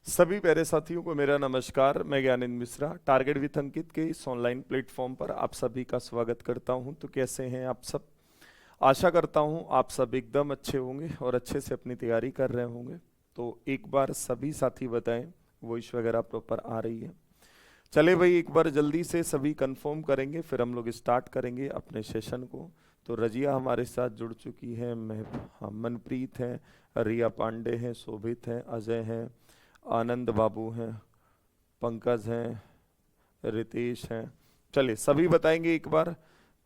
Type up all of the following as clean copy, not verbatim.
सभी प्यारे साथियों को मेरा नमस्कार। मैं ज्ञानेंद्र मिश्रा टारगेट विथ अंकित के इस ऑनलाइन प्लेटफॉर्म पर आप सभी का स्वागत करता हूं। तो कैसे हैं आप सब? आशा करता हूं आप सब एकदम अच्छे होंगे और अच्छे से अपनी तैयारी कर रहे होंगे। तो एक बार सभी साथी बताएं वॉइस वगैरह प्रॉपर आ रही है? चले भाई, एक बार जल्दी से सभी कंफर्म करेंगे, फिर हम लोग स्टार्ट करेंगे अपने सेशन को। तो रजिया हमारे साथ जुड़ चुकी है, मनप्रीत है, रिया पांडे हैं, शोभित हैं, अजय हैं, आनंद बाबू हैं, पंकज हैं, रितेश हैं। चलिए सभी बताएंगे एक बार।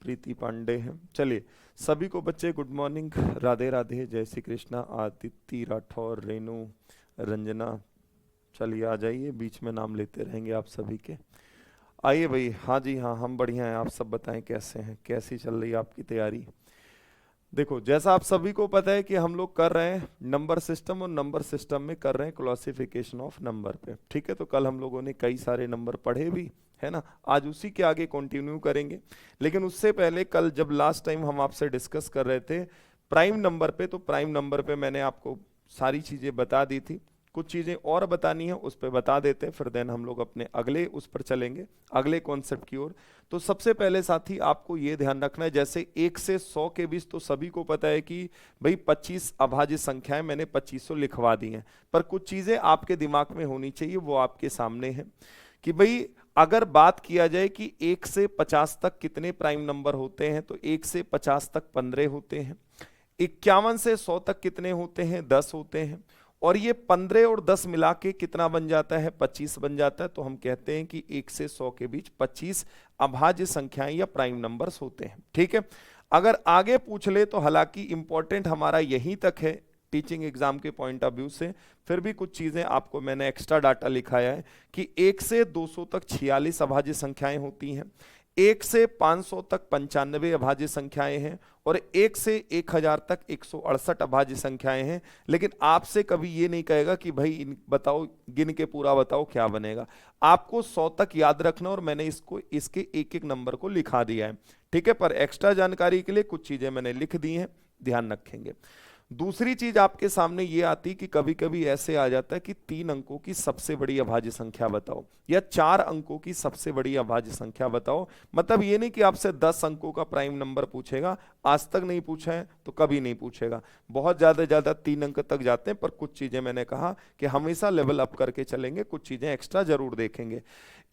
प्रीति पांडे हैं। चलिए सभी को बच्चे गुड मॉर्निंग, राधे राधे, जय श्री कृष्णा। आदित्य राठौर, रेनू, रंजना, चलिए आ जाइए, बीच में नाम लेते रहेंगे आप सभी के। आइए भाई। हाँ जी हाँ, हम बढ़िया हैं। आप सब बताएं कैसे हैं, कैसी चल रही है आपकी तैयारी? देखो, जैसा आप सभी को पता है कि हम लोग कर रहे हैं नंबर सिस्टम, और नंबर सिस्टम में कर रहे हैं क्लासिफिकेशन ऑफ नंबर पे। ठीक है, तो कल हम लोगों ने कई सारे नंबर पढ़े भी है ना, आज उसी के आगे कंटिन्यू करेंगे। लेकिन उससे पहले कल जब लास्ट टाइम हम आपसे डिस्कस कर रहे थे प्राइम नंबर पे, तो प्राइम नंबर पे मैंने आपको सारी चीजें बता दी थी। कुछ चीजें और बतानी है, उस पर बता देते हैं, फिर देन हम लोग अपने अगले उस पर चलेंगे, अगले कॉन्सेप्ट की ओर। तो सबसे पहले साथी आपको ये ध्यान रखना है, जैसे 1 से 100 के बीच तो सभी को पता है कि भाई 25 अभाज्य संख्याएं मैंने 2500 लिखवा दी हैं। पर कुछ चीजें आपके दिमाग में होनी चाहिए, वो आपके सामने है कि भाई अगर बात किया जाए कि 1 से 50 तक कितने प्राइम नंबर होते हैं, तो 1 से 50 तक 15 होते हैं। 51 से 100 तक कितने होते हैं? 10 होते हैं। और ये 15 और 10 मिला के कितना बन जाता है? 25 बन जाता है। तो हम कहते हैं कि 1 से 100 के बीच 25 अभाज्य संख्याएं या प्राइम नंबर्स होते हैं। ठीक है, अगर आगे पूछ ले तो हालांकि इंपॉर्टेंट हमारा यहीं तक है टीचिंग एग्जाम के पॉइंट ऑफ व्यू से, फिर भी कुछ चीजें आपको मैंने एक्स्ट्रा डाटा लिखाया है कि 1 से 200 तक 46 अभाज्य संख्याएं होती हैं, 1 से 500 तक 95 अभाज्य संख्याएं हैं, और 1 से 1000 तक 168 अभाज्य संख्याएं हैं। लेकिन आपसे कभी ये नहीं कहेगा कि भाई इन बताओ, गिन के पूरा बताओ क्या बनेगा। आपको 100 तक याद रखना, और मैंने इसको इसके एक एक नंबर को लिखा दिया है। ठीक है, पर एक्स्ट्रा जानकारी के लिए कुछ चीजें मैंने लिख दी हैं, ध्यान रखेंगे। दूसरी चीज आपके सामने ये आती कि कभी कभी ऐसे आ जाता है कि 3 अंकों की सबसे बड़ी अभाज्य संख्या बताओ, या 4 अंकों की सबसे बड़ी अभाज्य संख्या बताओ। मतलब ये नहीं कि आपसे 10 अंकों का प्राइम नंबर पूछेगा, आज तक नहीं पूछा है तो कभी नहीं पूछेगा। बहुत ज्यादा 3 अंक तक जाते हैं, पर कुछ चीजें मैंने कहा कि हमेशा लेवल अप करके चलेंगे, कुछ चीजें एक्स्ट्रा जरूर देखेंगे।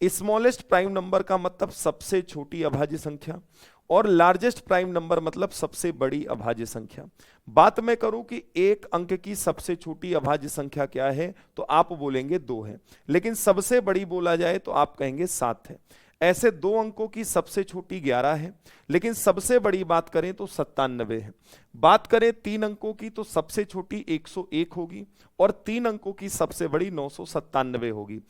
स्मॉलेस्ट प्राइम नंबर का मतलब सबसे छोटी अभाज्य संख्या, और लार्जेस्ट प्राइम नंबर मतलब सबसे बड़ी अभाज्य संख्या। बात मैं करूं कि एक अंक की सबसे छोटी अभाज्य संख्या क्या है, तो आप बोलेंगे 2 है, लेकिन सबसे बड़ी बोला जाए तो आप कहेंगे 7 है। ऐसे 2 अंकों की सबसे छोटी 11 है, लेकिन सबसे बड़ी बात करें तो 97 है। बात करें 3 अंकों की तो सबसे छोटी 101 होगी, और 3 अंकों की सबसे बड़ी 997 होगी।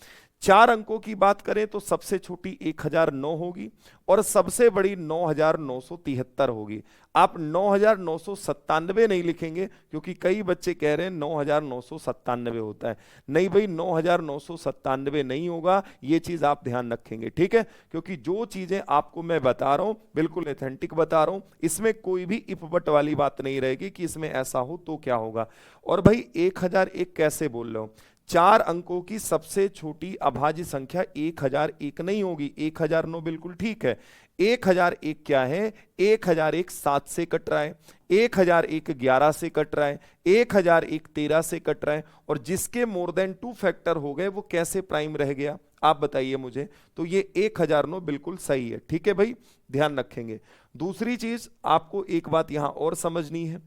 4 अंकों की बात करें तो सबसे छोटी 1009 होगी, और सबसे बड़ी 9973 होगी। आप 9997 नहीं लिखेंगे, क्योंकि कई बच्चे कह रहे हैं 9997 होता है। नहीं भाई, 9997 नहीं होगा, ये चीज आप ध्यान रखेंगे। ठीक है, क्योंकि जो चीजें आपको मैं बता रहा हूं बिल्कुल ऑथेंटिक बता रहा हूं, इसमें कोई भी इफ बट वाली बात नहीं रहेगी कि इसमें ऐसा हो तो क्या होगा। और भाई 1001 कैसे बोल रहे हो? 4 अंकों की सबसे छोटी अभाज्य संख्या 1001 नहीं होगी, 1009 बिल्कुल ठीक है। 1001 क्या है? 1001 7 से कट रहा है, 1001 11 से कट रहा है, 1001 13 से कट रहा है, और जिसके मोर देन 2 फैक्टर हो गए वो कैसे प्राइम रह गया, आप बताइए मुझे। तो ये 1009 बिल्कुल सही है। ठीक है भाई, ध्यान रखेंगे। दूसरी चीज आपको एक बात यहां और समझनी है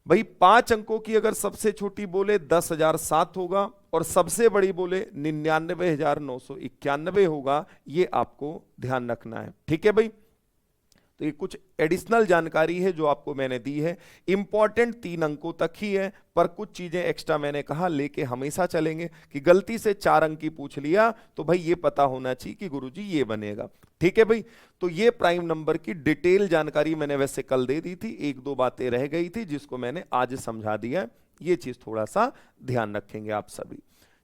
भाई, 5 अंकों की अगर सबसे छोटी बोले 10,007 होगा, और सबसे बड़ी बोले 99,991 होगा। ये आपको ध्यान रखना है। ठीक है भाई, तो ये कुछ एडिशनल जानकारी है जो आपको मैंने दी है। इंपॉर्टेंट 3 अंकों तक ही है, पर कुछ चीजें एक्स्ट्रा मैंने कहा लेके हमेशा चलेंगे कि गलती से 4 अंक की पूछ लिया तो भाई ये पता होना चाहिए कि गुरुजी ये बनेगा। ठीक है भाई, तो ये प्राइम नंबर की डिटेल जानकारी मैंने वैसे कल दे दी थी, 1-2 बातें रह गई थी जिसको मैंने आज समझा दिया। ये चीज थोड़ा सा ध्यान रखेंगे आप सभी।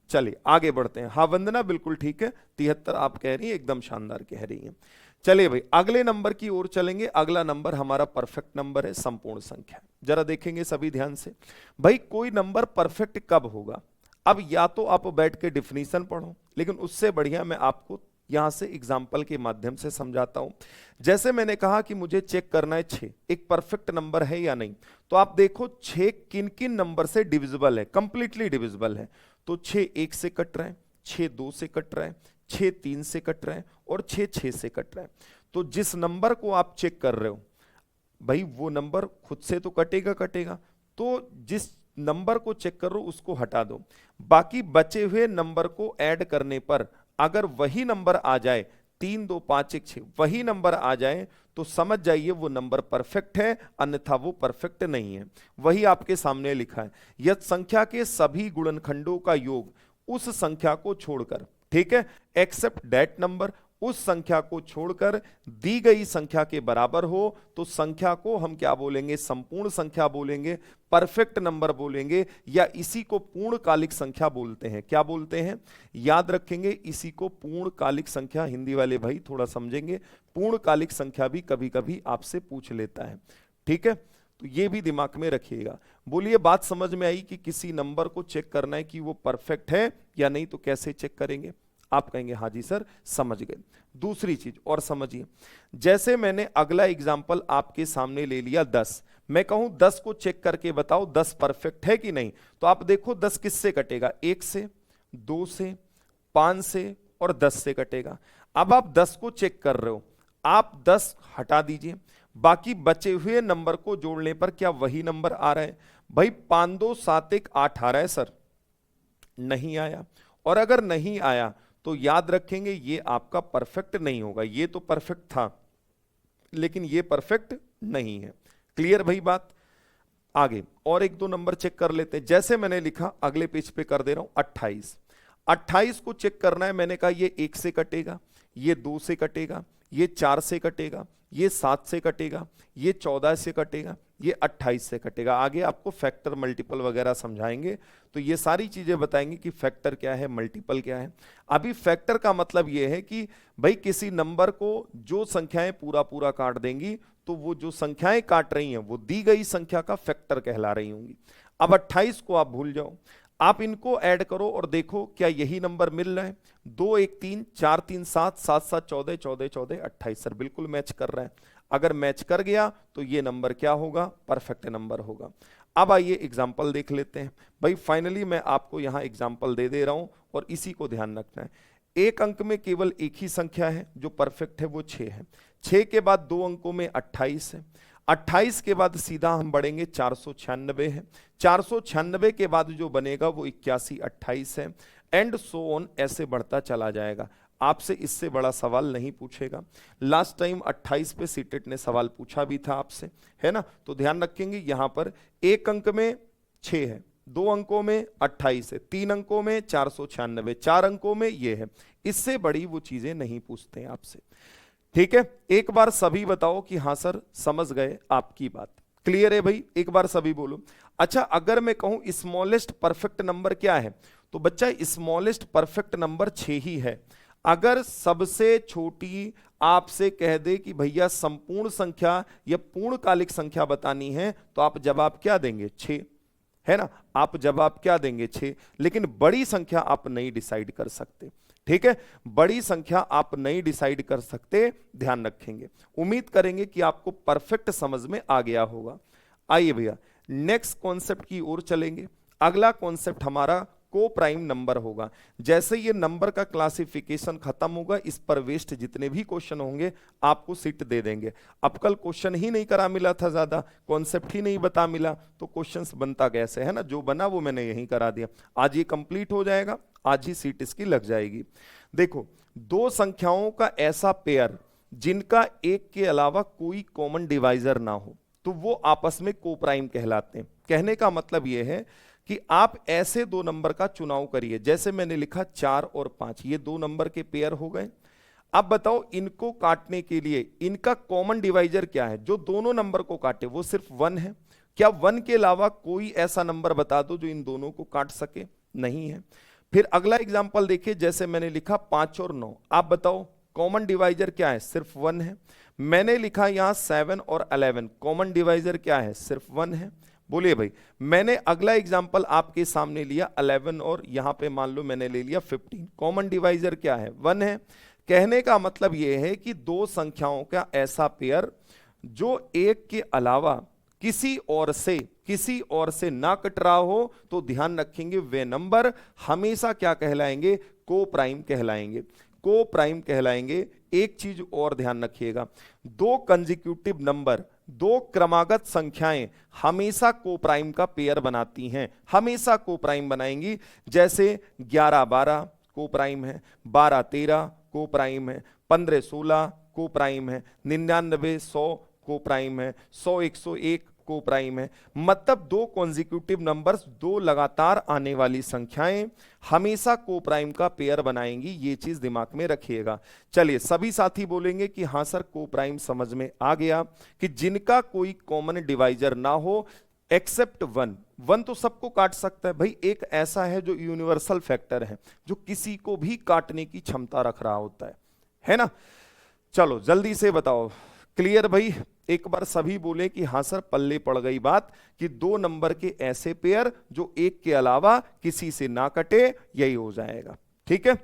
चलिए आगे बढ़ते हैं। हाँ वंदना बिल्कुल ठीक है, 73 आप कह रही है, एकदम शानदार कह रही है। चलिए भाई अगले नंबर की ओर चलेंगे। अगला नंबर हमारा परफेक्ट नंबर है, संपूर्ण संख्या। जरा देखेंगे सभी ध्यान से। भाई कोई नंबर परफेक्ट कब होगा? अब या तो आप बैठ के डिफिनीशन पढ़ो, लेकिन उससे बढ़िया मैं आपको यहां से एग्जाम्पल के माध्यम से समझाता हूं। जैसे मैंने कहा कि मुझे चेक करना है 6 एक परफेक्ट नंबर है या नहीं, तो आप देखो 6 किन किन नंबर से डिविजिबल है, कंप्लीटली डिविजिबल है। तो 6 1 से कट रहा है, 6 2 से कट रहा है, 6 3 से कट रहा है और 6 6 से कट रहा है। तो जिस नंबर को आप चेक कर रहे हो भाई वो नंबर खुद से तो कटेगा कटेगा, तो जिस नंबर को चेक कर रहे हो उसको हटा दो, बाकी बचे हुए नंबर को ऐड करने पर अगर वही नंबर आ जाए 3 2 5 1 6 वही नंबर आ जाए तो समझ जाइए वो नंबर परफेक्ट है, अन्यथा वो परफेक्ट नहीं है। वही आपके सामने लिखा है, यदि संख्या के सभी गुणनखंडों का योग उस संख्या को छोड़कर, ठीक है, एक्सेप्ट दैट नंबर, उस संख्या को छोड़कर दी गई संख्या के बराबर हो तो संख्या को हम क्या बोलेंगे, संपूर्ण संख्या बोलेंगे, परफेक्ट नंबर बोलेंगे, या इसी को पूर्णकालिक संख्या बोलते हैं। क्या बोलते हैं, याद रखेंगे, इसी को पूर्णकालिक संख्या, हिंदी वाले भाई थोड़ा समझेंगे, पूर्णकालिक संख्या भी कभी कभी आपसे पूछ लेता है, ठीक है, तो ये भी दिमाग में रखिएगा। बोलिए बात समझ में आई कि किसी नंबर को चेक करना है कि वो परफेक्ट है या नहीं, तो कैसे चेक करेंगे? आप कहेंगे हाँ जी सर समझ गए। दूसरी चीज और समझिए, जैसे मैंने अगला एग्जाम्पल आपके सामने ले लिया 10, मैं कहूं 10 को चेक करके बताओ 10 परफेक्ट है कि नहीं, तो आप देखो 10 किससे कटेगा, 1 से, 2 से, 5 से और 10 से कटेगा। अब आप 10 को चेक कर रहे हो, आप 10 हटा दीजिए, बाकी बचे हुए नंबर को जोड़ने पर क्या वही नंबर आ रहा है? भाई 5 2 7 1 8 आ रहा है सर, नहीं आया। और अगर नहीं आया तो याद रखेंगे ये आपका परफेक्ट नहीं होगा, ये तो परफेक्ट था लेकिन ये परफेक्ट नहीं है। क्लियर भाई बात? आगे और 1 2 नंबर चेक कर लेते हैं। जैसे मैंने लिखा, अगले पेज पे कर दे रहा हूं 28, 28 को चेक करना है, मैंने कहा ये 1 से कटेगा, ये 2 से कटेगा, ये 4 से कटेगा, ये 7 से कटेगा, ये 14 से कटेगा, ये 28 से कटेगा। आगे आपको फैक्टर मल्टीपल वगैरह समझाएंगे, तो ये सारी चीजें बताएंगे कि फैक्टर क्या है, मल्टीपल क्या है। अभी फैक्टर का मतलब ये है कि भाई किसी नंबर को जो संख्याएं पूरा पूरा काट देंगी तो वो जो संख्याएं काट रही हैं वो दी गई संख्या का फैक्टर कहला रही होंगी। अब 28 को आप भूल जाओ, आप इनको ऐड करो और देखो क्या यही नंबर मिल रहा है, 2 1 3 4 3 7 7 7 14 14 14 28, सर बिल्कुल मैच कर रहा है। अगर मैच कर गया तो ये नंबर क्या होगा, परफेक्ट नंबर होगा। अब आइए एग्जाम्पल देख लेते हैं। भाई फाइनली मैं आपको यहां एग्जाम्पल दे रहा हूं और इसी को ध्यान रखना है। एक अंक में केवल एक ही संख्या है जो परफेक्ट है, वो 6 है। 6 के बाद 2 अंकों में 28 है। 28 के बाद सीधा हम बढ़ेंगे 496 है। 496 के बाद जो बनेगा वो 81 28 है, एंड सो ऑन, ऐसे बढ़ता चला जाएगा। आपसे इससे बड़ा सवाल नहीं पूछेगा। लास्ट टाइम 28 पे सीटेट ने सवाल पूछा भी था आपसे, है ना, तो ध्यान रखेंगे यहां पर एक अंक में 6 है, 2 अंकों में 28 है, 3 अंकों में 496, 4 अंकों में ये है। इससे बड़ी वो चीजें नहीं पूछते हैं आपसे, ठीक है। एक बार सभी बताओ कि हाँ सर समझ गए, आपकी बात क्लियर है भाई, एक बार सभी बोलो। अच्छा, अगर मैं कहूं स्मॉलेस्ट परफेक्ट नंबर क्या है, तो बच्चा स्मॉलेस्ट परफेक्ट नंबर 6 ही है। अगर सबसे छोटी आपसे कह दे कि भैया संपूर्ण संख्या या पूर्णकालिक संख्या बतानी है, तो आप जवाब क्या देंगे, 6, है ना, आप जवाब क्या देंगे, 6। लेकिन बड़ी संख्या आप नहीं डिसाइड कर सकते, ठीक है, बड़ी संख्या आप नहीं डिसाइड कर सकते, ध्यान रखेंगे। उम्मीद करेंगे कि आपको परफेक्ट समझ में आ गया होगा। आइए भैया नेक्स्ट कॉन्सेप्ट की ओर चलेंगे। अगला कॉन्सेप्ट हमारा को प्राइम नंबर होगा। जैसे ये नंबर का क्लासिफिकेशन खत्म होगा, इस पर वेस्ट जितने भी क्वेश्चन होंगे आपको सीट दे देंगे। अब कल क्वेश्चन ही नहीं करा मिला था, ज्यादा कॉन्सेप्ट ही नहीं बता मिला, तो क्वेश्चंस बनता कैसे, है ना, जो बना वो मैंने यही करा दिया। आज ये कंप्लीट हो जाएगा, आज ही सीट इसकी लग जाएगी। देखो, दो संख्याओं का ऐसा पेयर जिनका एक के अलावा कोई कॉमन डिवाइजर ना हो, तो वो आपस में को प्राइम कहलाते हैं। कहने का मतलब ये है कि आप ऐसे दो नंबर का चुनाव करिए, जैसे मैंने लिखा 4 और 5, ये दो नंबर के पेयर हो गए। अब बताओ इनको काटने के लिए इनका कॉमन डिवाइजर क्या है, जो दोनों नंबर को काटे, वो सिर्फ 1 है। क्या 1 के अलावा कोई ऐसा नंबर बता दो जो इन दोनों को काट सके, नहीं है। फिर अगला एग्जाम्पल देखिए, जैसे मैंने लिखा 5 और 9, आप बताओ कॉमन डिवाइजर क्या है, सिर्फ 1 है। मैंने लिखा यहां 7 और 11, कॉमन डिवाइजर क्या है, सिर्फ 1 है। बोलिए भाई। मैंने अगला एग्जांपल आपके सामने लिया 11 और यहां पे मान लो मैंने ले लिया 15। कॉमन डिवाइजर क्या है? 1 है। कहने का मतलब यह है कि दो संख्याओं का ऐसा पेयर जो एक के अलावा किसी और से ना कट रहा हो, तो ध्यान रखेंगे वे नंबर हमेशा क्या कहलाएंगे? को प्राइम कहलाएंगे। को प्राइम कहलाएंगे। एक चीज और ध्यान रखिएगा, दो कंसेक्यूटिव नंबर, दो क्रमागत संख्याएं हमेशा को प्राइम का पेयर बनाती हैं, हमेशा को प्राइम बनाएंगी। जैसे 11-12 को प्राइम है, 12-13 को प्राइम है, 15-16 को प्राइम है, 99-100 को प्राइम है, 100-101 को प्राइम है। मतलब दो कॉन्जिक्यूटिव नंबर्स, दो लगातार आने वाली संख्याएं हमेशा को प्राइम का पेयर बनाएंगी। ये चीज दिमाग में रखिएगा। चलिए सभी साथी बोलेंगे कि हाँ सर को प्राइम समझ में आ गया, कि जिनका कोई कॉमन डिवाइजर ना हो एक्सेप्ट 1। 1 तो सबको काट सकता है भाई, एक ऐसा है जो यूनिवर्सल फैक्टर है, जो किसी को भी काटने की क्षमता रख रहा होता है ना। चलो जल्दी से बताओ, क्लियर भाई? एक बार सभी बोले कि हाँ सर पल्ले पड़ गई बात, कि दो नंबर के ऐसे पेयर जो एक के अलावा किसी से ना कटे, यही हो जाएगा। ठीक है,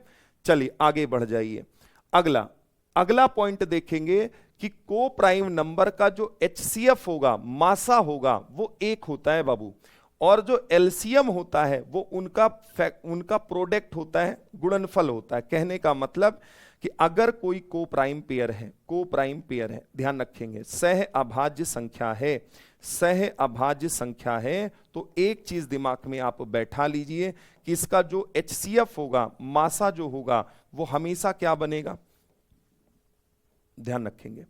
चलिए आगे बढ़ जाइए। अगला पॉइंट देखेंगे कि को प्राइम नंबर का जो एचसीएफ होगा, मासा होगा, वो एक होता है बाबू, और जो एलसीएम होता है वो उनका प्रोडक्ट होता है, गुणनफल होता है। कहने का मतलब कि अगर कोई को प्राइम पेयर है, ध्यान रखेंगे सह अभाज्य संख्या है, तो एक चीज दिमाग में आप बैठा लीजिए कि इसका जो एचसीएफ होगा, मासा जो होगा, वो हमेशा क्या बनेगा? ध्यान रखेंगे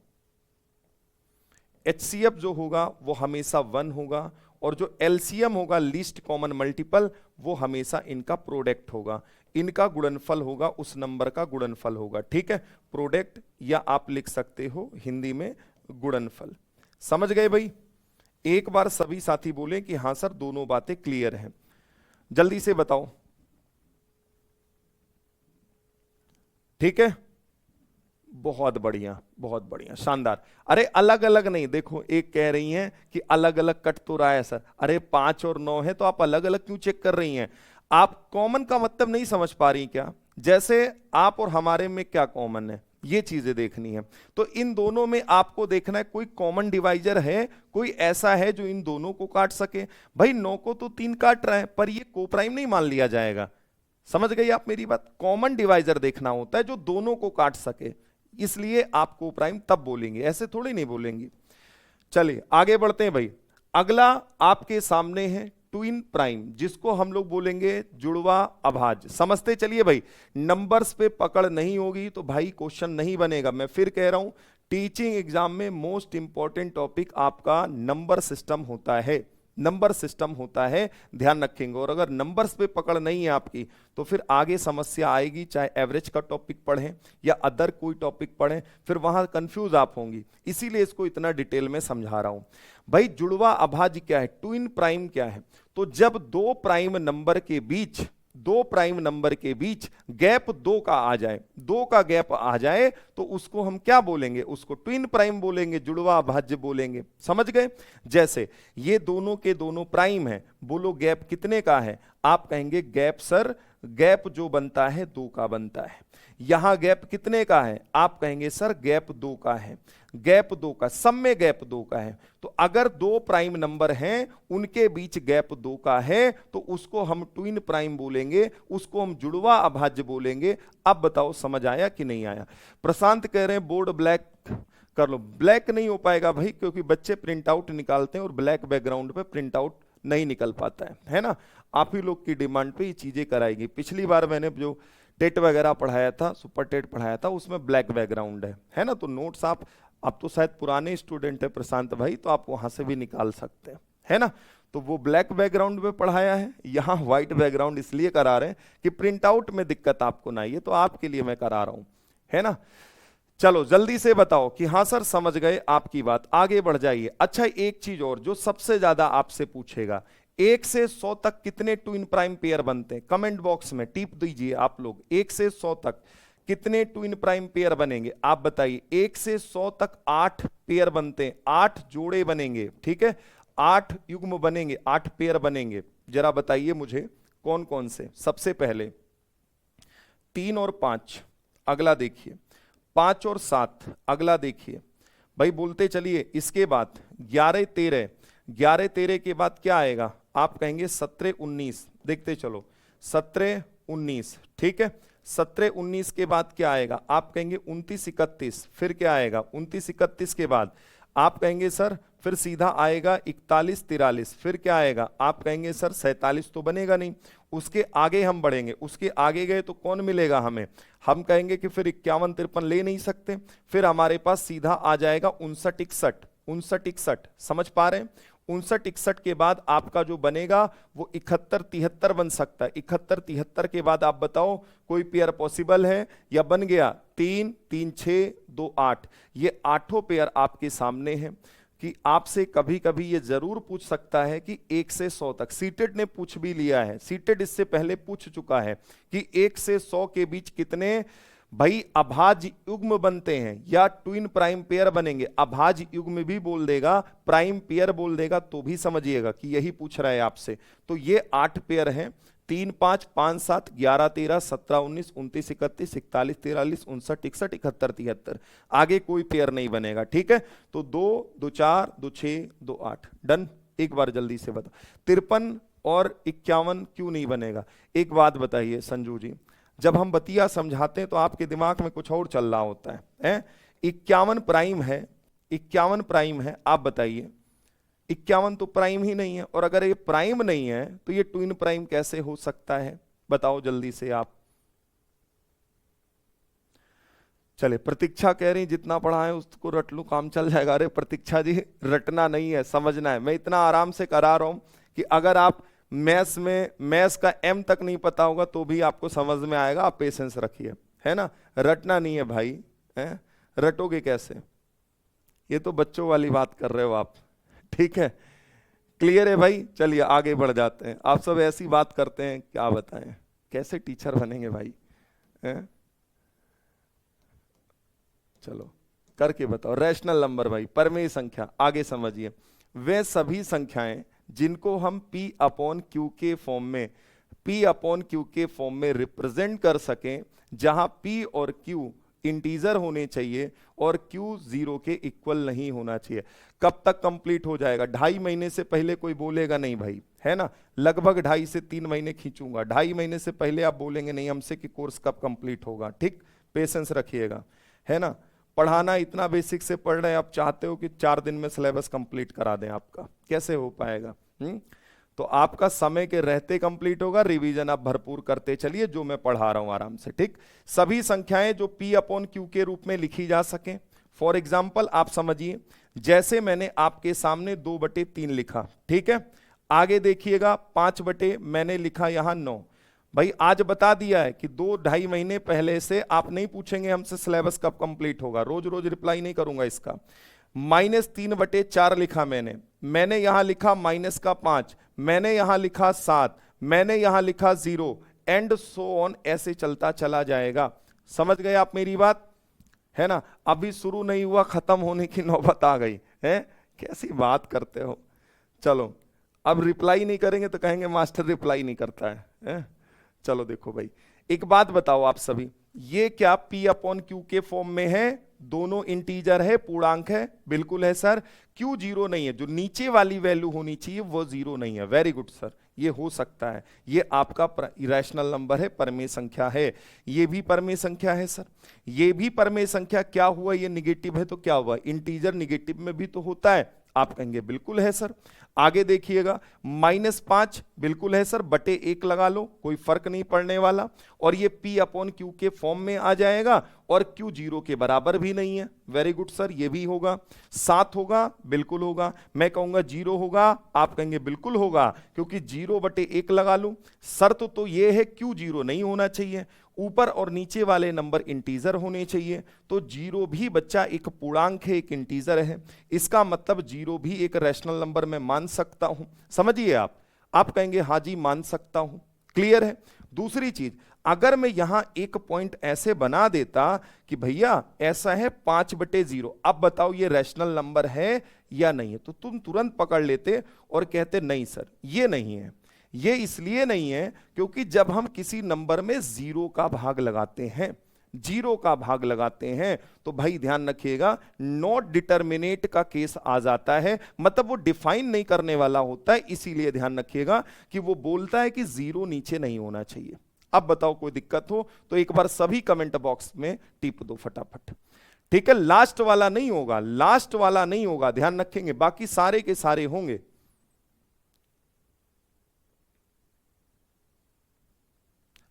एचसीएफ जो होगा वो हमेशा 1 होगा, और जो एलसीएम होगा, लीस्ट कॉमन मल्टीपल, वो हमेशा इनका प्रोडक्ट होगा, इनका गुणनफल होगा, उस नंबर का गुणनफल होगा। ठीक है, प्रोडक्ट, या आप लिख सकते हो हिंदी में गुणनफल। समझ गए भाई? एक बार सभी साथी बोले कि हां सर दोनों बातें क्लियर हैं। जल्दी से बताओ। ठीक है, बहुत बढ़िया, बहुत बढ़िया, शानदार। अरे अलग अलग नहीं, देखो एक कह रही हैं कि अलग अलग कट तो रहा है सर। अरे 5 और 9 है तो आप अलग अलग क्यों चेक कर रही हैं? आप कॉमन का मतलब नहीं समझ पा रही क्या? जैसे आप और हमारे में क्या कॉमन है, ये चीजें देखनी है। तो इन दोनों में आपको देखना है कोई कॉमन डिवाइजर है, कोई ऐसा है जो इन दोनों को काट सके। भाई 9 को तो 3 काट रहा है, पर ये को प्राइम नहीं मान लिया जाएगा। समझ गई आप मेरी बात? कॉमन डिवाइजर देखना होता है जो दोनों को काट सके, इसलिए आप को प्राइम तब बोलेंगे, ऐसे थोड़ी नहीं बोलेंगे। चलिए आगे बढ़ते हैं भाई। अगला आपके सामने है ट्विन प्राइम, जिसको हम लोग बोलेंगे जुड़वा अभाज्य। समझते चलिए भाई, नंबर्स पे पकड़ नहीं होगी तो भाई क्वेश्चन नहीं बनेगा। मैं फिर कह रहा हूं, टीचिंग एग्जाम में मोस्ट इंपॉर्टेंट टॉपिक आपका नंबर सिस्टम होता है, नंबर सिस्टम होता है, ध्यान रखेंगे। और अगर नंबर्स पे पकड़ नहीं है आपकी, तो फिर आगे समस्या आएगी, चाहे एवरेज का टॉपिक पढ़ें या अदर कोई टॉपिक पढ़ें, फिर वहां कंफ्यूज आप होंगी। इसीलिए इसको इतना डिटेल में समझा रहा हूं। भाई जुड़वा अभाज्य क्या है, ट्विन प्राइम क्या है? तो जब दो प्राइम नंबर के बीच गैप 2 का आ जाए, 2 का गैप आ जाए, तो उसको हम क्या बोलेंगे? उसको ट्विन प्राइम बोलेंगे, जुड़वा अभाज्य बोलेंगे। समझ गए? जैसे ये दोनों के दोनों प्राइम है, बोलो गैप कितने का है? आप कहेंगे गैप सर, गैप जो बनता है 2 का बनता है। यहां गैप कितने का है? आप कहेंगे सर गैप 2 का है, गैप 2 का, सब में गैप 2 का है। तो अगर दो प्राइम नंबर हैं, उनके बीच गैप 2 का है, तो उसको हम ट्विन प्राइम बोलेंगे, उसको हम जुड़वा अभाज्य बोलेंगे। अब बताओ समझ आया कि नहीं आया? प्रशांत कह रहे हैं बोर्ड ब्लैक कर लो। ब्लैक नहीं हो पाएगा भाई, क्योंकि बच्चे प्रिंट आउट निकालते हैं और ब्लैक बैकग्राउंड पे प्रिंट आउट नहीं निकल पाता है ना। आप ही लोग की डिमांड पे ये चीजें कराएगी। पिछली बार मैंने जो टेट वगैरह पढ़ाया था, सुपर टेट पढ़ाया था, उसमें ब्लैक बैकग्राउंड है ना। तो नोट्स आप तो शायद पुराने स्टूडेंट है प्रशांत भाई, तो आप वहां से भी निकाल सकते हैं, है ना। तो वो ब्लैक बैकग्राउंड में पढ़ाया है, यहाँ व्हाइट बैकग्राउंड इसलिए करा रहे हैं कि प्रिंट आउट में दिक्कत आपको ना आइए, तो आपके लिए मैं करा रहा हूं, है ना। चलो जल्दी से बताओ कि हाँ सर समझ गए आपकी बात, आगे बढ़ जाइए। अच्छा एक चीज और जो सबसे ज्यादा आपसे पूछेगा, 1 से 100 तक कितने ट्विन प्राइम पेयर बनते हैं? कमेंट बॉक्स में टिप दीजिए आप लोग, 1 से 100 तक कितने ट्विन प्राइम पेयर बनेंगे? आप बताइए। 1 से 100 तक 8 पेयर बनते हैं, 8 जोड़े बनेंगे, ठीक है। 8 युग्म बनेंगे, 8 पेयर बनेंगे, जरा बताइए मुझे कौन कौन से। सबसे पहले 3 और 5, अगला देखिए 5 और 7, अगला देखिए भाई, बोलते चलिए। इसके बाद 11 13, 11 13 के बाद क्या आएगा, आप कहेंगे 17 19, देखते चलो 17 19, ठीक है। 17 19 के बाद क्या आएगा, आप कहेंगे 29 31, फिर क्या आएगा 29 31 के बाद आप कहेंगे सर फिर सीधा आएगा 41 43, फिर क्या आएगा, आप कहेंगे सर 47 तो बनेगा नहीं। उसके आगे हम बढ़ेंगे, उसके आगे गए तो कौन मिलेगा हमें, हम कहेंगे कि फिर 51 53 ले नहीं सकते, फिर हमारे पास सीधा आ जाएगा 59 61, 59 61, समझ पा रहे हैं। 59 61 के बाद आपका जो बनेगा वो 71 73 बन सकता है। 71 73 के बाद आप बताओ कोई पेयर पॉसिबल है या बन गया 3 3 6 2 8। ये 8 पेयर आपके सामने हैं कि आपसे कभी कभी ये जरूर पूछ सकता है कि 1 से 100 तक, सीटेड ने पूछ भी लिया है, सीटेड इससे पहले पूछ चुका है कि 1 से 100 के बीच कितने भाई अभाज्य युग्म बनते हैं या ट्विन प्राइम पेयर बनेंगे। अभाज्य युग्म भी बोल देगा, प्राइम पेयर बोल देगा तो भी समझिएगा कि यही पूछ रहा है आपसे। तो ये 8 पेयर हैं, 3 5 5 7 11 13 17 19 29 31 41 43 59 61 71 73, आगे कोई पेयर नहीं बनेगा, ठीक है। तो 2 2 4 2 6 2 8 डन। एक बार जल्दी से बताओ 53 और 51 क्यों नहीं बनेगा। एक बात बताइए संजू जी, जब हम बतिया समझाते हैं तो आपके दिमाग में कुछ और चल रहा होता है। 51 प्राइम है, 51 प्राइम है, आप बताइए 51 तो प्राइम ही नहीं है, और अगर ये प्राइम नहीं है तो ये ट्विन प्राइम कैसे हो सकता है, बताओ जल्दी से आप। चले प्रतीक्षा कह रही जितना पढ़ा है उसको रट लूं काम चल जाएगा। अरे प्रतीक्षा जी रटना नहीं है, समझना है। मैं इतना आराम से करा रहा हूं कि अगर आप मैथ्स में मैथ्स का एम तक नहीं पता होगा तो भी आपको समझ में आएगा, आप पेशेंस रखिए, है ना। रटना नहीं है भाई, है रटोगे कैसे, ये तो बच्चों वाली बात कर रहे हो आप, ठीक है। क्लियर है भाई, चलिए आगे बढ़ जाते हैं। आप सब ऐसी बात करते हैं, क्या बताएं कैसे टीचर बनेंगे भाई, है? चलो करके बताओ। रैशनल नंबर भाई, परमेय संख्या, आगे समझिए। वे सभी संख्याएं जिनको हम P अपॉन क्यू के फॉर्म में, P अपॉन क्यू के फॉर्म में रिप्रेजेंट कर सकें, जहां P और Q इंटीजर होने चाहिए और Q 0 के इक्वल नहीं होना चाहिए। कब तक कंप्लीट हो जाएगा, 2.5 महीने से पहले कोई बोलेगा नहीं भाई, है ना। लगभग 2.5 से 3 महीने खींचूंगा, 2.5 महीने से पहले आप बोलेंगे नहीं हमसे कि कोर्स कब कंप्लीट होगा, ठीक। पेशेंस रखिएगा, है ना। पढ़ाना इतना बेसिक से पढ़ रहे हैं, आप चाहते हो कि 4 दिन में सिलेबस कंप्लीट करा दें, आपका कैसे हो पाएगा। तो आपका समय के रहते कंप्लीट होगा, रिवीजन आप भरपूर करते चलिए जो मैं पढ़ा रहा हूं आराम से, ठीक। सभी संख्याएं जो P अपॉन Q के रूप में लिखी जा सके। फॉर एग्जाम्पल आप समझिए, जैसे मैंने आपके सामने 2/3 लिखा, ठीक है। आगे देखिएगा 5 मैंने लिखा यहां 9। भाई आज बता दिया है कि 2-2.5 महीने पहले से आप नहीं पूछेंगे हमसे सिलेबस कब कंप्लीट होगा, रोज रोज रिप्लाई नहीं करूंगा इसका। -3/4 लिखा मैंने यहां लिखा -5, मैंने यहां लिखा 7, मैंने यहां लिखा 0 एंड सो ऑन, ऐसे चलता चला जाएगा। समझ गए आप मेरी बात, है ना। अभी शुरू नहीं हुआ, खत्म होने की नौबत आ गई है, कैसी बात करते हो। चलो अब रिप्लाई नहीं करेंगे तो कहेंगे मास्टर रिप्लाई नहीं करता है। चलो देखो भाई, एक बात बताओ आप सभी, ये क्या P अपॉन Q के फॉर्म में है, दोनों इंटीजर है, पूर्णांक है, बिल्कुल है सर। Q 0 नहीं है, जो नीचे वाली वैल्यू होनी चाहिए वो 0 नहीं है। वेरी गुड सर, ये हो सकता है, ये आपका इरेशनल नंबर है, परमेय संख्या है। ये भी परमेय संख्या है सर, ये भी परमेय संख्या। क्या हुआ, ये निगेटिव है तो क्या हुआ, इंटीजर निगेटिव में भी तो होता है, आप कहेंगे बिल्कुल है सर। आगे देखिएगा -5 बिल्कुल है सर, बटे 1 लगा लो, कोई फर्क नहीं पड़ने वाला, और ये P अपॉन Q के फॉर्म में आ जाएगा, और Q 0 के बराबर भी नहीं है। वेरी गुड सर, ये भी होगा। 7 होगा, बिल्कुल होगा। मैं कहूंगा 0 होगा, आप कहेंगे बिल्कुल होगा, क्योंकि 0/1 लगा लूं। शर्त तो ये है Q 0 नहीं होना चाहिए, ऊपर और नीचे वाले नंबर इंटीजर होने चाहिए। तो 0 भी बच्चा एक पूर्णांक है, एक इंटीजर है, इसका मतलब 0 भी एक रैशनल नंबर में मान सकता हूं। समझिए आप कहेंगे हाँ जी मान सकता हूं, क्लियर है। दूसरी चीज, अगर मैं यहां एक पॉइंट ऐसे बना देता कि भैया ऐसा है 5/0, अब बताओ ये रैशनल नंबर है या नहीं है, तो तुम तुरंत पकड़ लेते और कहते नहीं सर ये नहीं है। ये इसलिए नहीं है क्योंकि जब हम किसी नंबर में जीरो का भाग लगाते हैं, जीरो का भाग लगाते हैं, तो भाई ध्यान रखिएगा नॉट डिटर्मिनेट का केस आ जाता है, मतलब वो डिफाइन नहीं करने वाला होता है। इसीलिए ध्यान रखिएगा कि वो बोलता है कि जीरो नीचे नहीं होना चाहिए। अब बताओ कोई दिक्कत हो तो एक बार सभी कमेंट बॉक्स में टिप दो फटाफट, ठीक है। लास्ट वाला नहीं होगा, लास्ट वाला नहीं होगा, ध्यान रखेंगे, बाकी सारे के सारे होंगे।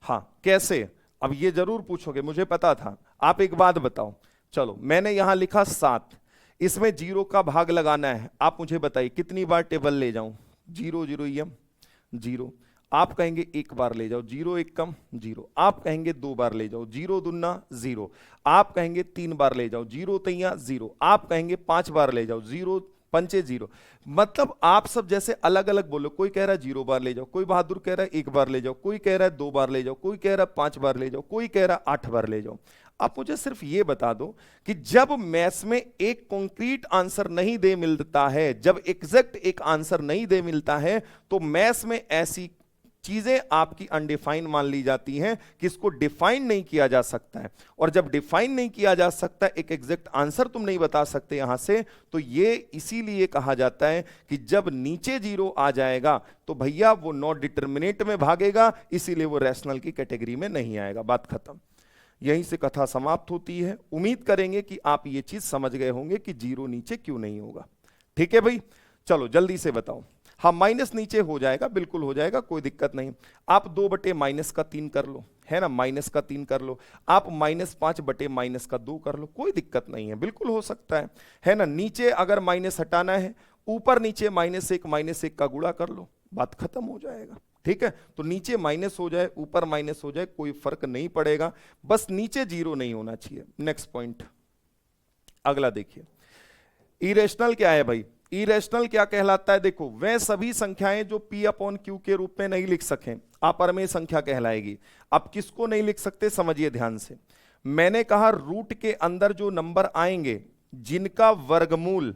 हाँ कैसे, अब ये जरूर पूछोगे, मुझे पता था। आप एक बात बताओ, चलो मैंने यहां लिखा 7, इसमें जीरो का भाग लगाना है, आप मुझे बताइए कितनी बार टेबल ले जाऊं? 0 0 यम 0, आप कहेंगे एक बार ले जाओ, 0 1 कम 0, आप कहेंगे 2 बार ले जाओ, 0 दूना 0, आप कहेंगे 3 बार ले जाओ, 0 तैया 0, आप कहेंगे 5 बार ले जाओ, 0 पंचे 0। मतलब आप सब जैसे अलग अलग बोलो, कोई कह रहा है 0 बार ले जाओ, कोई बहादुर कह रहा है 1 बार ले जाओ, कोई कह रहा है 2 बार ले जाओ, कोई कह रहा है 5 बार ले जाओ, कोई कह रहा है 8 बार ले जाओ। आप मुझे सिर्फ ये बता दो कि जब मैथ्स में एक कॉन्क्रीट आंसर नहीं दे मिलता है, जब एग्जैक्ट एक आंसर नहीं दे मिलता है, तो मैथ्स में ऐसी चीजें आपकी अनडिफाइंड मान ली जाती हैं कि इसको डिफाइन नहीं किया जा सकता है। और जब डिफाइन नहीं किया जा सकता, एक एग्जैक्ट आंसर तुम नहीं बता सकते यहां से, तो ये इसीलिए कहा जाता है कि जब नीचे 0 आ जाएगा तो भैया वो नॉट डिटर्मिनेट में भागेगा, इसीलिए वो रैशनल की कैटेगरी में नहीं आएगा। बात खत्म, यहीं से कथा समाप्त होती है। उम्मीद करेंगे कि आप ये चीज समझ गए होंगे कि 0 नीचे क्यों नहीं होगा। ठीक है भाई, चलो जल्दी से बताओ। हाँ माइनस नीचे हो जाएगा, बिल्कुल हो जाएगा, कोई दिक्कत नहीं। आप 2/-3 कर लो, है ना, -3 कर लो। आप -5/-2 कर लो, कोई दिक्कत नहीं है, बिल्कुल हो सकता है ना। नीचे अगर माइनस हटाना है, ऊपर नीचे -1 का गुणा कर लो, बात खत्म हो जाएगा। ठीक है, तो नीचे माइनस हो जाए ऊपर माइनस हो जाए कोई फर्क नहीं पड़ेगा, बस नीचे 0 नहीं होना चाहिए। नेक्स्ट पॉइंट, अगला देखिए, इरेशनल क्या है भाई? इरेशनल क्या कहलाता है? देखो, वह सभी संख्याएं जो P/Q के रूप में नहीं लिख सकें, अपरमेय संख्या कहलाएगी। अब किसको नहीं लिख सकते समझिए ध्यान से। मैंने कहा रूट के अंदर जो नंबर आएंगे, जिनका वर्गमूल,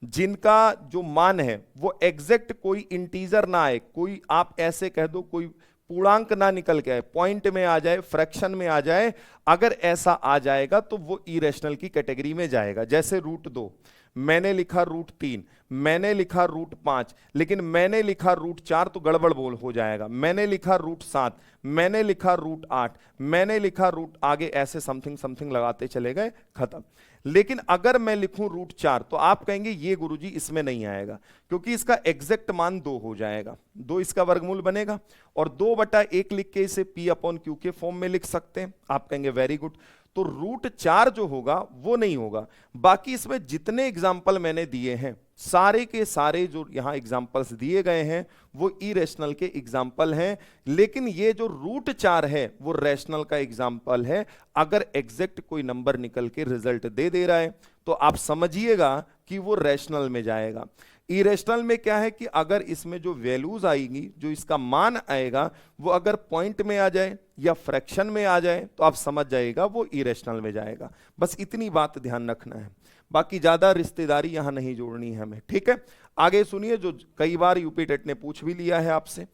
जिनका जो मान है वो एग्जैक्ट कोई इंटीजर ना आए, कोई आप ऐसे कह दो कोई पूर्णांक ना निकल के आए, पॉइंट में आ जाए, फ्रैक्शन में आ जाए, अगर ऐसा आ जाएगा तो वो इरेशनल की कैटेगरी में जाएगा। जैसे √2, मैंने लिखा √3, मैंने लिखा √5, लेकिन मैंने लिखा √4 तो गड़बड़ बोल हो जाएगा। मैंने लिखा √7, मैंने लिखा √8, मैंने लिखा आगे ऐसे समथिंग समथिंग लगाते चले गए, खत्म। लेकिन अगर मैं लिखूं √4 तो आप कहेंगे ये गुरुजी इसमें नहीं आएगा, क्योंकि इसका एग्जैक्ट मान 2 हो जाएगा, 2 इसका वर्गमूल बनेगा, और 2/1 लिख के इसे P/Q के फॉर्म में लिख सकते हैं। आप कहेंगे वेरी गुड, तो √4 जो होगा वो नहीं होगा। बाकी इसमें जितने एग्जाम्पल मैंने दिए हैं, सारे के सारे जो यहां एग्जाम्पल्स दिए गए हैं वो इरेशनल के एग्जाम्पल हैं, लेकिन ये जो √4 है वो रैशनल का एग्जाम्पल है। अगर एग्जैक्ट कोई नंबर निकल के रिजल्ट दे रहा है तो आप समझिएगा कि वो रैशनल में जाएगा। इरेशनल में क्या है कि अगर इसमें जो वैल्यूज आएगी, जो इसका मान आएगा, वो अगर पॉइंट में आ जाए या फ्रैक्शन में आ जाए तो आप समझ जाएगा वो इरेशनल में जाएगा। बस इतनी बात ध्यान रखना है, बाकी ज्यादा रिश्तेदारी यहां नहीं जोड़नी है हमें। ठीक है, आगे सुनिए, जो कई बार यूपी टेट ने पूछ भी लिया है आपसे।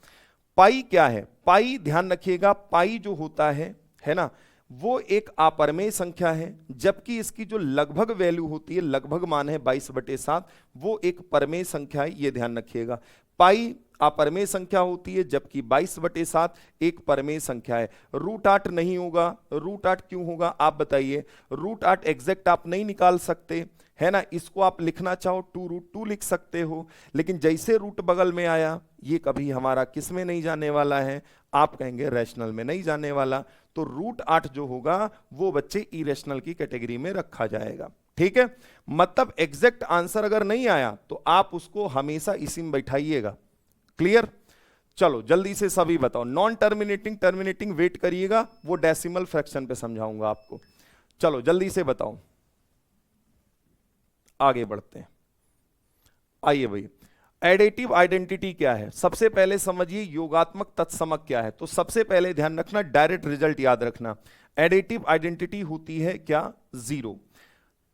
पाई क्या है? पाई ध्यान रखिएगा, पाई जो होता है ना, वो एक अपरमेय संख्या है, जबकि इसकी जो लगभग वैल्यू होती है, लगभग मान है 22/7, वो एक परमेय संख्या है, ये ध्यान रखिएगा। पाई अपरमेय संख्या होती है, जबकि 22/7 एक परमेय संख्या है। √8 नहीं होगा, √8 क्यों होगा आप बताइए? √8 एग्जैक्ट आप नहीं निकाल सकते, है ना, इसको आप लिखना चाहो 2√2 लिख सकते हो, लेकिन जैसे रूट बगल में आया, ये कभी हमारा किस में नहीं जाने वाला है, आप कहेंगे रैशनल में नहीं जाने वाला, तो √8 जो होगा वो बच्चे इरेशनल की कैटेगरी में रखा जाएगा। ठीक है, मतलब एग्जैक्ट आंसर अगर नहीं आया तो आप उसको हमेशा इसी में बैठाइएगा। क्लियर? चलो जल्दी से सभी बताओ। नॉन टर्मिनेटिंग, टर्मिनेटिंग वेट करिएगा, वो डेसिमल फ्रैक्शन पे समझाऊंगा आपको। चलो जल्दी से बताओ, आगे बढ़ते हैं। आइए भाई, एडिटिव आइडेंटिटी क्या है? सबसे पहले समझिए योगात्मक तत्समक क्या है। तो सबसे पहले ध्यान रखना, डायरेक्ट रिजल्ट याद रखना। एडिटिव आइडेंटिटी होती है क्या? जीरो।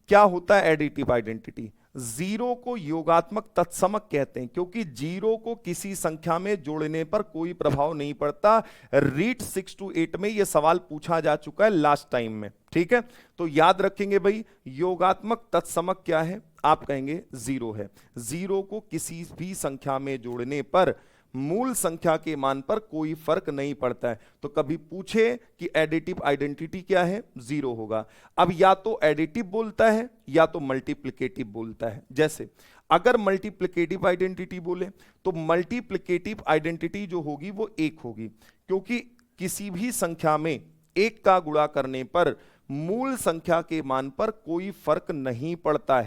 क्या होता है एडिटिव आइडेंटिटी? जीरो को योगात्मक तत्समक कहते हैं, क्योंकि जीरो को किसी संख्या में जोड़ने पर कोई प्रभाव नहीं पड़ता। रीट 6 to 8 में यह सवाल पूछा जा चुका है लास्ट टाइम में, ठीक है। तो याद रखेंगे भाई, योगात्मक तत्समक क्या है? आप कहेंगे जीरो है। जीरो को किसी भी संख्या में जोड़ने पर मूल संख्या के मान पर कोई फर्क नहीं पड़ता है। तो कभी पूछे कि एडिटिव आइडेंटिटी क्या है? जीरो होगा। अब या तो एडिटिव बोलता है या तो मल्टीप्लिकेटिव बोलता है। जैसे अगर मल्टीप्लिकेटिव आइडेंटिटी बोले तो मल्टीप्लिकेटिव आइडेंटिटी जो होगी वो एक होगी, क्योंकि किसी भी संख्या में एक का गुणा करने पर मूल संख्या के मान पर कोई फर्क नहीं पड़ता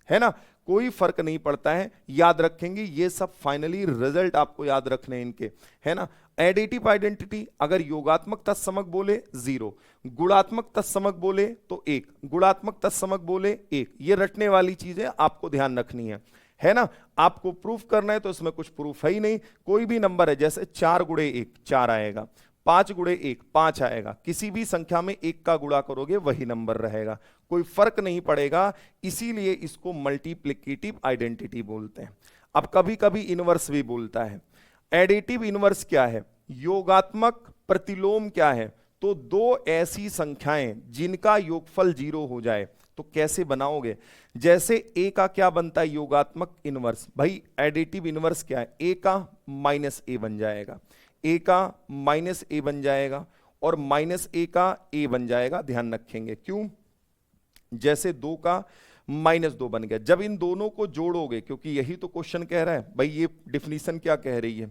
है ना, कोई फर्क नहीं पड़ता है। याद रखेंगे, ये सब फाइनली रिजल्ट आपको याद रखने इनके, है ना। एडिटिव आइडेंटिटी अगर योगात्मक तत्समक बोले जीरो, गुणात्मक तत्समक बोले तो एक, गुणात्मक तत्समक बोले एक। ये रटने वाली चीजें आपको ध्यान रखनी है ना। आपको प्रूफ करना है तो इसमें कुछ प्रूफ है ही नहीं। कोई भी नंबर है, जैसे 4 गुणे 1 4 आएगा, 5 गुणे 1 5 आएगा। किसी भी संख्या में एक का गुणा करोगे वही नंबर रहेगा, कोई फर्क नहीं पड़ेगा। इसीलिए इसको मल्टीप्लिकेटिव आइडेंटिटी बोलते हैं। अब कभी कभी इनवर्स भी बोलता है। एडिटिव इनवर्स क्या है? योगात्मक प्रतिलोम क्या है? तो दो ऐसी संख्याएं जिनका योगफल 0 हो जाए। तो कैसे बनाओगे? जैसे a का क्या बनता है? योगात्मक इनवर्स। भाई एडिटिव इनवर्स क्या है? a का माइनस a बन जाएगा, a का माइनस a बन जाएगा और माइनस a का a बन जाएगा। ध्यान रखेंगे क्यों? जैसे 2 का माइनस 2 बन गया। जब इन दोनों को जोड़ोगे, क्योंकि यही तो क्वेश्चन कह रहा है भाई, ये डिफिनीशन क्या कह रही है?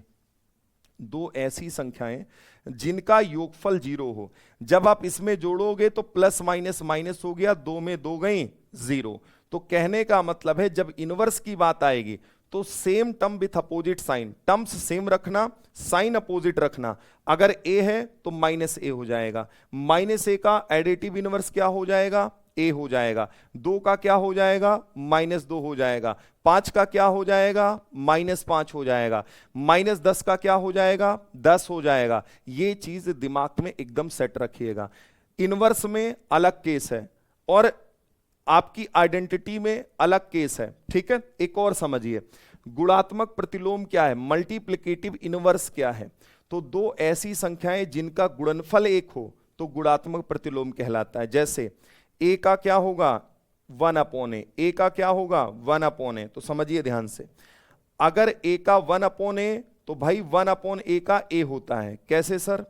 दो ऐसी संख्याएं जिनका योगफल 0 हो, जब आप इसमें जोड़ोगे तो प्लस माइनस माइनस हो गया, 2 में 2 गई 0। तो कहने का मतलब है जब इनवर्स की बात आएगी तो same term with opposite sign, terms same रखना, साइन अपोजिट रखना। अगर a है तो माइनस a हो जाएगा, माइनस a का एडिटिव इनवर्स क्या हो जाएगा? a हो जाएगा। 2 का क्या हो जाएगा? माइनस 2 हो जाएगा। 5 का क्या हो जाएगा? माइनस 5 हो जाएगा। माइनस 10 का क्या हो जाएगा? 10 हो जाएगा। ये चीज दिमाग में एकदम सेट रखिएगा। इनवर्स में अलग केस है और आपकी आइडेंटिटी में अलग केस है, ठीक है। एक और समझिए, गुणात्मक प्रतिलोम क्या है? मल्टीप्लिकेटिव इनवर्स क्या है? तो दो ऐसी संख्याएं जिनका गुणनफल 1 हो तो गुणात्मक प्रतिलोम कहलाता है। जैसे a का क्या होगा? 1/a। a का क्या होगा? 1/a। तो समझिए ध्यान से, अगर a का 1/a तो भाई 1/a का a होता है। कैसे सर?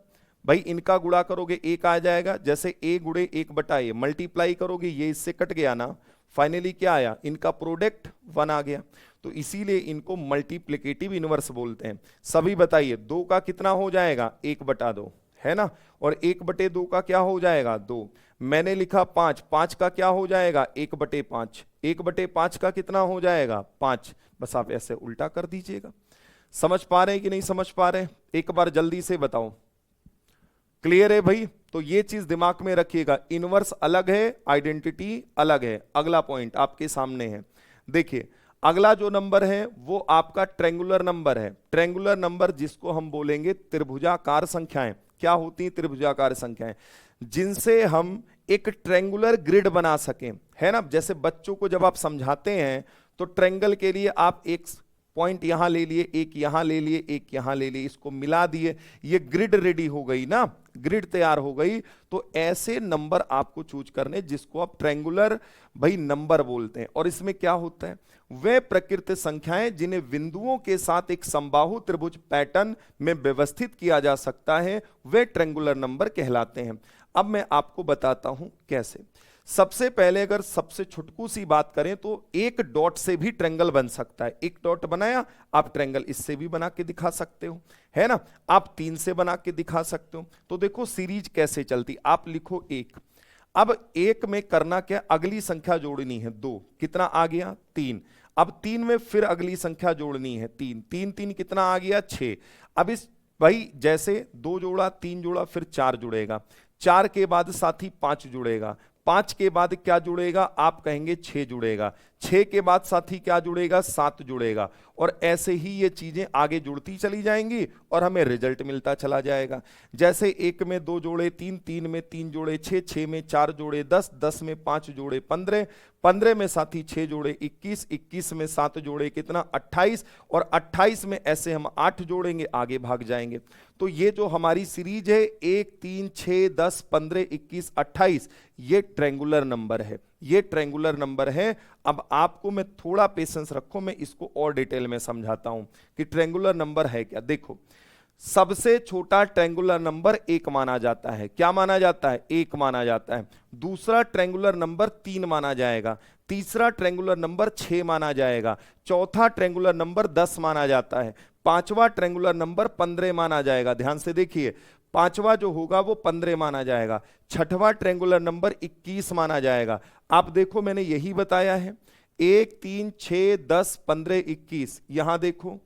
भाई इनका गुणा करोगे एक आ जाएगा, जैसे a गुणे 1/a, मल्टीप्लाई करोगे ये इससे कट गया ना, फाइनली क्या आया? इनका प्रोडक्ट 1 आ गया। तो इसीलिए इनको मल्टीप्लिकेटिव इनवर्स बोलते हैं। सभी बताइए, 2 का कितना हो जाएगा? 1/2, है ना। और 1/2 का क्या हो जाएगा? 2। मैंने लिखा 5, 5 का क्या हो जाएगा? 1/5, 1/5 का कितना हो जाएगा? 5। बस आप ऐसे उल्टा कर दीजिएगा। समझ पा रहे हैं कि नहीं समझ पा रहे हैं? एक बार जल्दी से बताओ, क्लियर है भाई? तो ये चीज दिमाग में रखिएगा, इनवर्स अलग है, आइडेंटिटी अलग है। अगला पॉइंट आपके सामने है, देखिए अगला जो नंबर है वो आपका ट्रायंगुलर नंबर है। ट्रायंगुलर नंबर जिसको हम बोलेंगे त्रिभुजाकार संख्याएं। क्या होती हैं त्रिभुजाकार संख्याएं? जिनसे हम एक ट्रायंगुलर ग्रिड बना सकें, है ना। जैसे बच्चों को जब आप समझाते हैं तो ट्रायंगल के लिए आप एक पॉइंट यहां ले लिए, एक यहां ले लिए, एक यहां ले लिए, इसको मिला दिए, ये ग्रिड रेडी हो गई ना, ग्रिड तैयार हो गई। तो ऐसे नंबर आपको चूज करने जिसको आप ट्रायंगुलर भाई नंबर बोलते हैं। और इसमें क्या होता है? वे प्रकृति संख्याएं जिन्हें बिंदुओं के साथ एक समबाहु त्रिभुज पैटर्न में व्यवस्थित किया जा सकता है, वे ट्रायंगुलर नंबर कहलाते हैं। अब मैं आपको बताता हूं कैसे। सबसे पहले अगर सबसे छुटकू सी बात करें तो एक डॉट से भी ट्रायंगल बन सकता है। एक डॉट बनाया, आप ट्रायंगल इससे भी बना के दिखा सकते हो, है ना। आप 3 से बना के दिखा सकते हो। तो देखो सीरीज कैसे चलती, आप लिखो 1। अब 1 में करना क्या? अगली संख्या जोड़नी है 2, कितना आ गया? 3। अब 3 में फिर अगली संख्या जोड़नी है 3, 3 3 कितना आ गया? 6। अब इस भाई जैसे 2 जोड़ा, 3 जोड़ा, फिर 4 जुड़ेगा, 4 के बाद साथी 5 जुड़ेगा, 5 के बाद क्या जुड़ेगा? आप कहेंगे 6 जुड़ेगा, 6 के बाद साथी क्या जुड़ेगा, 7 जुड़ेगा, और ऐसे ही ये चीजें आगे जुड़ती चली जाएंगी और हमें रिजल्ट मिलता चला जाएगा। जैसे 1 में 2 जोड़े 3, 3 में 3 जोड़े 6, 6 में 4 जोड़े 10, 10 में 5 जोड़े 15, 15 में साथी 6 जोड़े 21, 21 में 7 जोड़े कितना 28, और 28 में ऐसे हम 8 जोड़ेंगे, आगे भाग जाएंगे। तो ये जो हमारी सीरीज है 1, 3, 6, 10, 15, 21, 28, ये ट्रायंगुलर नंबर है, ये ट्रायंगुलर नंबर है। अब आपको मैं थोड़ा पेशेंस रखो, मैं इसको और डिटेल में समझाता हूं कि ट्रायंगुलर नंबर है क्या। देखो, सबसे छोटा ट्रायंगुलर नंबर 1 माना जाता है। क्या माना जाता है, 1 माना जाता है। दूसरा ट्रायंगुलर नंबर 3 माना जाएगा। तीसरा ट्रायंगुलर नंबर 6 माना जाएगा। चौथा ट्रायंगुलर नंबर 10 माना जाता है। पांचवा ट्रायंगुलर नंबर 15 माना जाएगा। ध्यान से देखिए, पांचवा जो होगा वो 15 माना जाएगा। छठवां ट्रायंगुलर नंबर 21 माना जाएगा। आप देखो, मैंने यही बताया है, 1, 3, 6, 10, 15, 21। यहां देखो,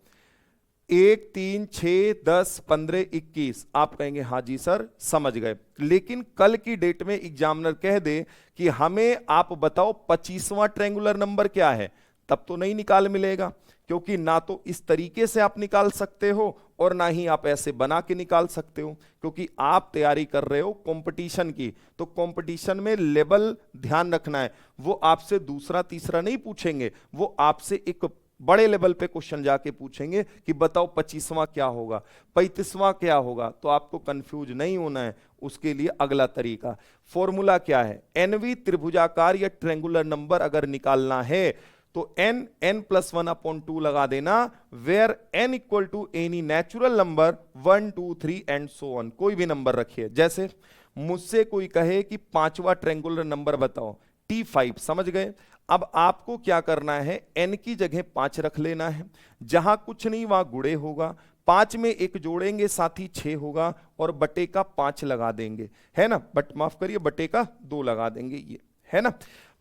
1, 3, 6, 10, 15, 21। आप कहेंगे हाँ जी सर समझ गए, लेकिन कल की डेट में एग्जामिनर कह दे कि हमें आप बताओ 25वां ट्रायंगुलर नंबर क्या है, तब तो नहीं निकाल मिलेगा, क्योंकि ना तो इस तरीके से आप निकाल सकते हो और ना ही आप ऐसे बना के निकाल सकते हो, क्योंकि आप तैयारी कर रहे हो कंपटीशन की। तो कंपटीशन में लेवल ध्यान रखना है, वो आपसे दूसरा तीसरा नहीं पूछेंगे, वो आपसे एक बड़े लेवल पे क्वेश्चन जाके पूछेंगे कि बताओ 25वां क्या होगा, 35वां क्या होगा। तो आपको कंफ्यूज नहीं होना है, उसके लिए अगला तरीका, फॉर्मूला क्या है, एनवी त्रिभुजाकार या ट्रायंगुलर नंबर अगर निकालना है तो n+1/2 लगा देना, where n equal to any natural number 1, 2, 3 and so on. कोई भी नंबर रखिए, जैसे मुझसे कोई कहे कि 5वां ट्रायंगुलर नंबर बताओ, T5, समझ गए। अब आपको क्या करना है, n की जगह 5 रख लेना है, जहां कुछ नहीं वहां गुणे होगा, 5 में 1 जोड़ेंगे साथी 6 होगा, और बटे का 5 लगा देंगे, है ना, बट माफ करिए बटे का 2 लगा देंगे, ये है ना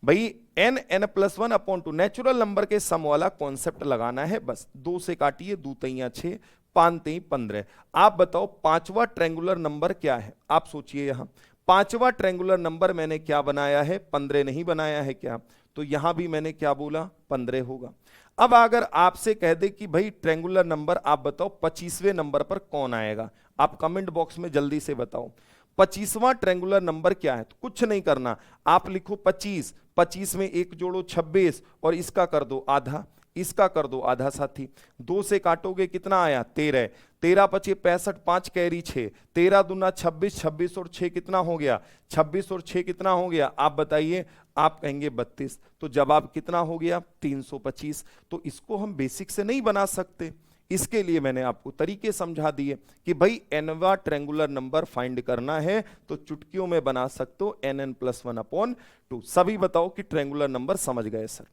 भाई। n+1/2 नेचुरल नंबर के सम वाला कॉन्सेप्ट लगाना है, बस 2 से काटिए, 2 तिया 6, 5 तिया 15। आप बताओ 5वां ट्रायंगुलर नंबर क्या है, आप सोचिए। यहां 5वां ट्रायंगुलर नंबर मैंने क्या बनाया है, 15 नहीं बनाया है क्या, तो यहां भी मैंने क्या बोला, 15 होगा। अब अगर आपसे कह दे कि भाई ट्रायंगुलर नंबर आप बताओ 25वें नंबर पर कौन आएगा, आप कमेंट बॉक्स में जल्दी से बताओ 25वां ट्रायंगुलर नंबर क्या है। तो कुछ नहीं करना, आप लिखो 25, 25 में 1 जोड़ो 26, और इसका कर दो आधा, इसका कर दो आधा साथी, 2 से काटोगे कितना आया 13, 13 पचे 65, 5 कैरी 6, 13 दूना 26, 26 और 6 कितना हो गया, 26 और 6 कितना हो गया, आप बताइए। आप कहेंगे 32, तो जवाब कितना हो गया 325। तो इसको हम बेसिक से नहीं बना सकते, इसके लिए मैंने आपको तरीके समझा दिए कि भाई nवां ट्रायंगुलर नंबर फाइंड करना है तो चुटकियों में बना सकते हो n+1/2। सभी बताओ कि ट्रायंगुलर नंबर समझ गए सर,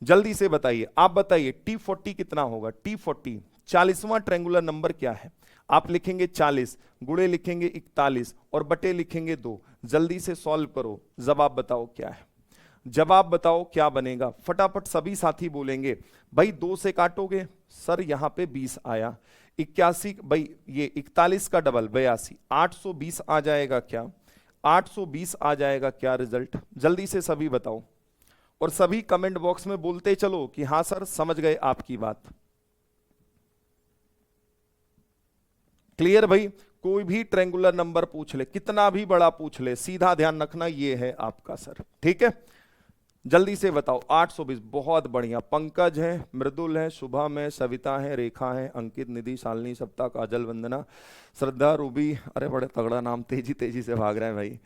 जल्दी से बताइए। आप बताइए T40 कितना होगा, T40 40वां ट्रायंगुलर नंबर क्या है। आप लिखेंगे 40, गुणे लिखेंगे 41 और बटे लिखेंगे 2। जल्दी से सॉल्व करो, जवाब बताओ क्या है, जवाब बताओ क्या बनेगा, फटाफट सभी साथी बोलेंगे। भाई 2 से काटोगे सर यहां पे 20 आया, 81, भाई ये 41 का डबल 82, 820 आ जाएगा क्या, 820 आ जाएगा क्या रिजल्ट, जल्दी से सभी बताओ। और सभी कमेंट बॉक्स में बोलते चलो कि हां सर समझ गए आपकी बात। क्लियर भाई, कोई भी ट्रायंगुलर नंबर पूछ ले, कितना भी बड़ा पूछ ले, सीधा ध्यान रखना ये है आपका सर, ठीक है। जल्दी से बताओ 820, बहुत बढ़िया। पंकज है, मृदुल है, शुभम है, सविता है, रेखा है, अंकित, निधि, शालिनी, सप्ता, काजल, वंदना, श्रद्धा, रूबी, अरे बड़े तगड़ा नाम, तेजी तेजी से भाग रहे हैं भाई,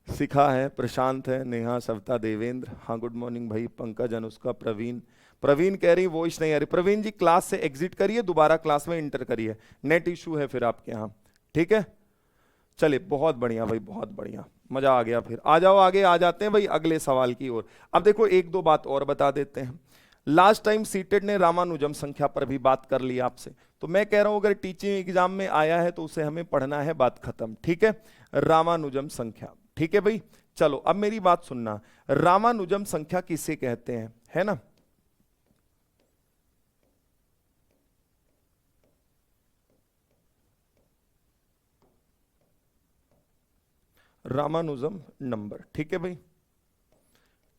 शिखा है, प्रशांत है, नेहा, सविता, देवेंद्र, हाँ गुड मॉर्निंग भाई, पंकज, अनुष्का, प्रवीण, प्रवीण कह रही वॉइस नहीं आ रही, प्रवीण जी क्लास से एग्जिट करिए, दोबारा क्लास में इंटर करिए, नेट इशू है फिर आपके यहाँ, ठीक है। चलिए बहुत बढ़िया भाई, बहुत बढ़िया, मजा आ गया। फिर आ जाओ, आगे आ जाते हैं भाई अगले सवाल की ओर। अब देखो एक दो बात और बता देते हैं। लास्ट टाइम सीटेट ने रामानुजम संख्या पर भी बात कर ली आपसे, तो मैं कह रहा हूं अगर टीचिंग एग्जाम में आया है तो उसे हमें पढ़ना है, बात खत्म, ठीक है। रामानुजम संख्या, ठीक है भाई। चलो अब मेरी बात सुनना, रामानुजम संख्या किसे कहते हैं, है ना। रामानुजम नंबर, ठीक है भाई,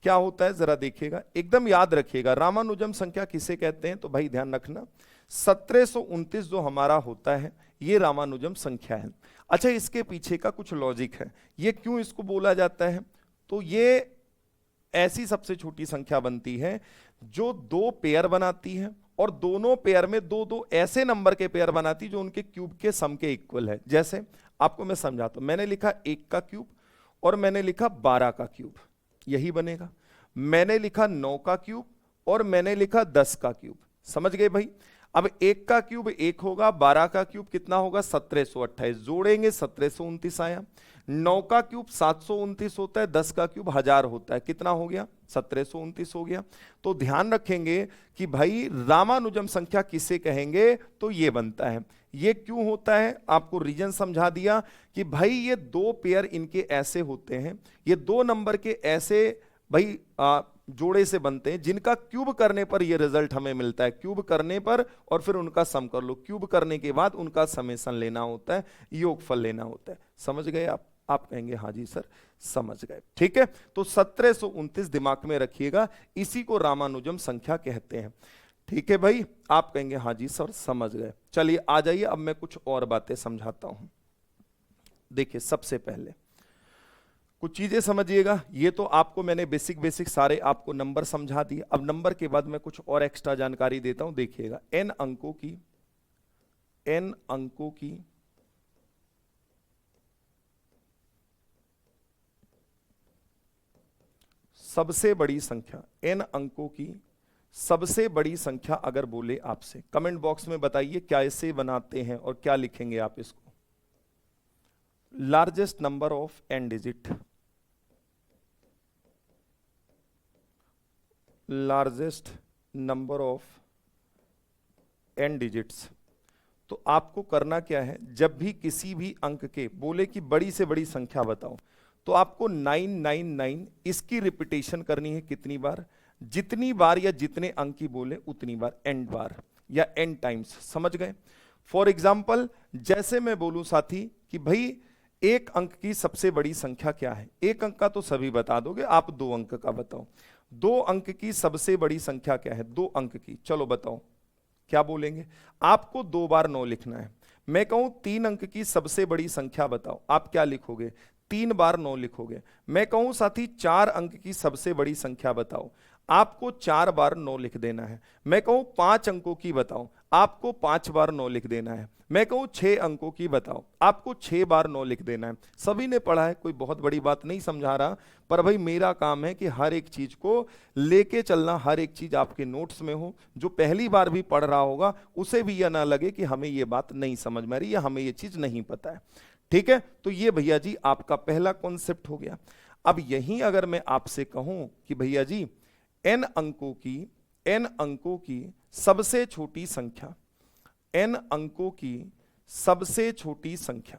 क्या होता है जरा देखिएगा, एकदम याद रखिएगा। रामानुजम संख्या किसे कहते हैं? तो भाई ध्यान रखना, 1729 जो हमारा होता है ये रामानुजम संख्या है। अच्छा, इसके पीछे का कुछ लॉजिक है, ये क्यों इसको बोला जाता है? तो ये ऐसी सबसे छोटी संख्या बनती है जो दो पेयर बनाती है और दोनों पेयर में दो दो ऐसे नंबर के पेयर बनाती जो उनके क्यूब के सम के इक्वल है। जैसे आपको मैं समझाता हूं, मैंने लिखा 1 का क्यूब और मैंने लिखा 12 का क्यूब, यही बनेगा। मैंने लिखा 9 का क्यूब और मैंने लिखा 10 का क्यूब, समझ गए भाई? अब 1 का क्यूब 1 होगा, 12 का क्यूब कितना होगा? 1728, जोड़ेंगे 1729 आया। 9 का क्यूब 729 होता है, 10 का क्यूब 1000 होता है, कितना हो गया? 1729 हो गया। तो ध्यान रखेंगे कि भाई रामानुजम संख्या किसे कहेंगे, तो ये बनता है। ये क्यों होता है आपको रीजन समझा दिया कि भाई ये दो पेयर इनके ऐसे होते हैं, ये दो नंबर के ऐसे भाई जोड़े से बनते हैं जिनका क्यूब करने पर ये रिजल्ट हमें मिलता है। क्यूब करने पर और फिर उनका सम कर लो, क्यूब करने के बाद उनका समेशन लेना होता है, योगफल लेना होता है। समझ गए आप कहेंगे हाँ जी सर समझ गए, ठीक है। तो 1729 दिमाग में रखिएगा, इसी को रामानुजम संख्या कहते हैं, ठीक है भाई। आप कहेंगे हाँ जी सर समझ गए। चलिए आ जाइए, अब मैं कुछ और बातें समझाता हूं। देखिए सबसे पहले कुछ चीजें समझिएगा, ये तो आपको मैंने बेसिक सारे आपको नंबर समझा दिए। अब नंबर के बाद मैं कुछ और एक्स्ट्रा जानकारी देता हूं। देखिएगा, n अंकों की सबसे बड़ी संख्या, n अंकों की सबसे बड़ी संख्या अगर बोले आपसे, कमेंट बॉक्स में बताइए क्या इसे बनाते हैं और क्या लिखेंगे आप इसको। Largest number of n digit, largest number of n digits. तो आपको करना क्या है, जब भी किसी भी अंक के बोले कि बड़ी से बड़ी संख्या बताओ, तो आपको 999 इसकी रिपीटेशन करनी है। कितनी बार? जितनी बार या जितने अंक की बोले उतनी बार, n बार या n टाइम्स, समझ गए? फॉर एग्जाम्पल जैसे मैं बोलूं साथी कि भाई एक अंक की सबसे बड़ी संख्या क्या है, एक अंक का तो सभी बता दोगे, आप दो अंक का बताओ। दो अंक की सबसे बड़ी संख्या क्या है? दो अंक की, चलो बताओ क्या बोलेंगे? आपको 2 बार 9 लिखना है। मैं कहूं 3 अंक की सबसे बड़ी संख्या बताओ, आप क्या लिखोगे? 3 बार 9 लिखोगे। मैं कहूं साथी 4 अंक की सबसे बड़ी संख्या बताओ, आपको 4 बार 9 लिख देना है। मैं कहूं 5 अंकों की बताओ, आपको 5 बार 9 लिख देना है। मैं कहूं 6 अंकों की बताओ, आपको 6 बार 9 लिख देना है। सभी ने पढ़ा है, कोई बहुत बड़ी बात नहीं समझा रहा, पर भाई मेरा काम है कि हर एक चीज को लेके चलना, हर एक चीज आपके नोट्स में हो। जो पहली बार भी पढ़ रहा होगा उसे भी यह ना लगे कि हमें यह बात नहीं समझ में आ रही या हमें यह चीज नहीं पता है, ठीक है। तो ये भैया जी आपका पहला कॉन्सेप्ट हो गया। अब यहीं अगर मैं आपसे कहूं कि भैया जी n अंकों की सबसे छोटी संख्या, n अंकों की सबसे छोटी संख्या,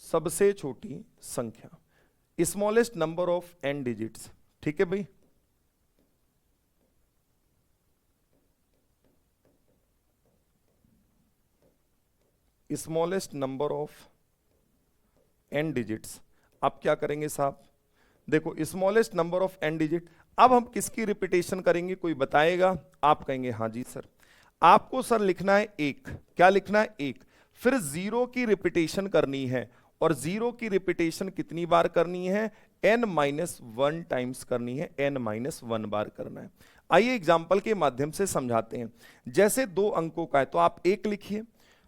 सबसे छोटी संख्या, smallest number of n digits, ठीक है भाई। Smallest number of n digits, आप क्या करेंगे साहब? देखो smallest number of n digit, अब हम किसकी रिपीटेशन करेंगे, कोई बताएगा? आप कहेंगे हाँ जी सर। आपको सर लिखना है 1, क्या लिखना है? 1, फिर 0 की रिपीटेशन करनी है, और 0 की रिपीटेशन कितनी बार करनी है? n-1 टाइम्स करनी है, n-1 बार करना है। आइए एग्जाम्पल के माध्यम से समझाते हैं। जैसे 2 अंकों का है तो आप 1 लिखिए,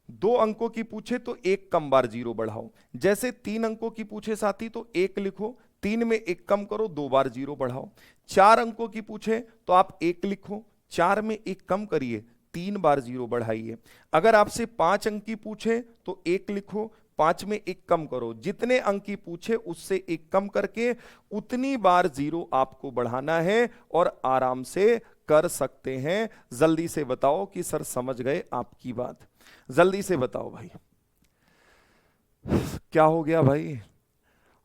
2 अंकों की पूछे तो 1 कम बार 0 बढ़ाओ। जैसे 3 अंकों की पूछे साथी तो 1 लिखो, 3 में 1 कम करो, 2 बार 0 बढ़ाओ। 4 अंकों की पूछे तो आप 1 लिखो, 4 में 1 कम करिए, 3 बार 0 बढ़ाइए। अगर आपसे 5 अंक की पूछे तो 1 लिखो, 5 में 1 कम करो, जितने अंक की पूछे उससे 1 कम करके उतनी बार 0 आपको बढ़ाना है और आराम से कर सकते हैं। जल्दी से बताओ कि सर समझ गए आपकी बात, जल्दी से बताओ भाई। क्या हो गया भाई?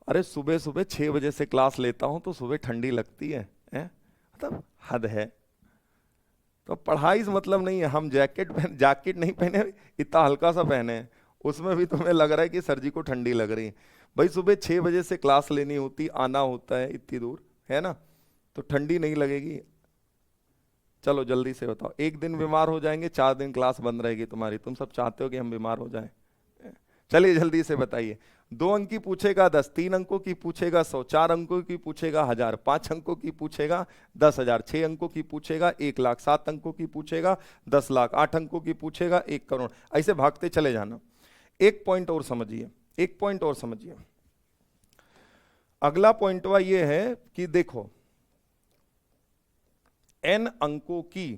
अरे सुबह सुबह 6 बजे से क्लास लेता हूं तो सुबह ठंडी लगती है, मतलब हद है। तो पढ़ाई से मतलब नहीं है, हम जैकेट नहीं पहने, इतना हल्का सा पहने हैं, उसमें भी तुम्हें लग रहा है कि सर जी को ठंडी लग रही है। भाई सुबह 6 बजे से क्लास लेनी होती, आना होता है इतनी दूर, है ना, तो ठंडी नहीं लगेगी। चलो जल्दी से बताओ, एक दिन बीमार हो जाएंगे, 4 दिन क्लास बंद रहेगी तुम्हारी, तुम सब चाहते हो कि हम बीमार हो जाएं। चलिए जल्दी से बताइए, 2 अंक की पूछेगा 10, 3 अंकों की पूछेगा 100, 4 अंकों की पूछेगा 1000, 5 अंकों की पूछेगा 10,000, 6 अंकों की पूछेगा 1 लाख, 7 अंकों की पूछेगा 10 लाख, 8 अंकों की पूछेगा 1 करोड़, ऐसे भागते चले जाना। एक पॉइंट और समझिए, एक पॉइंट और समझिए। अगला पॉइंटवा ये है कि देखो, n अंकों की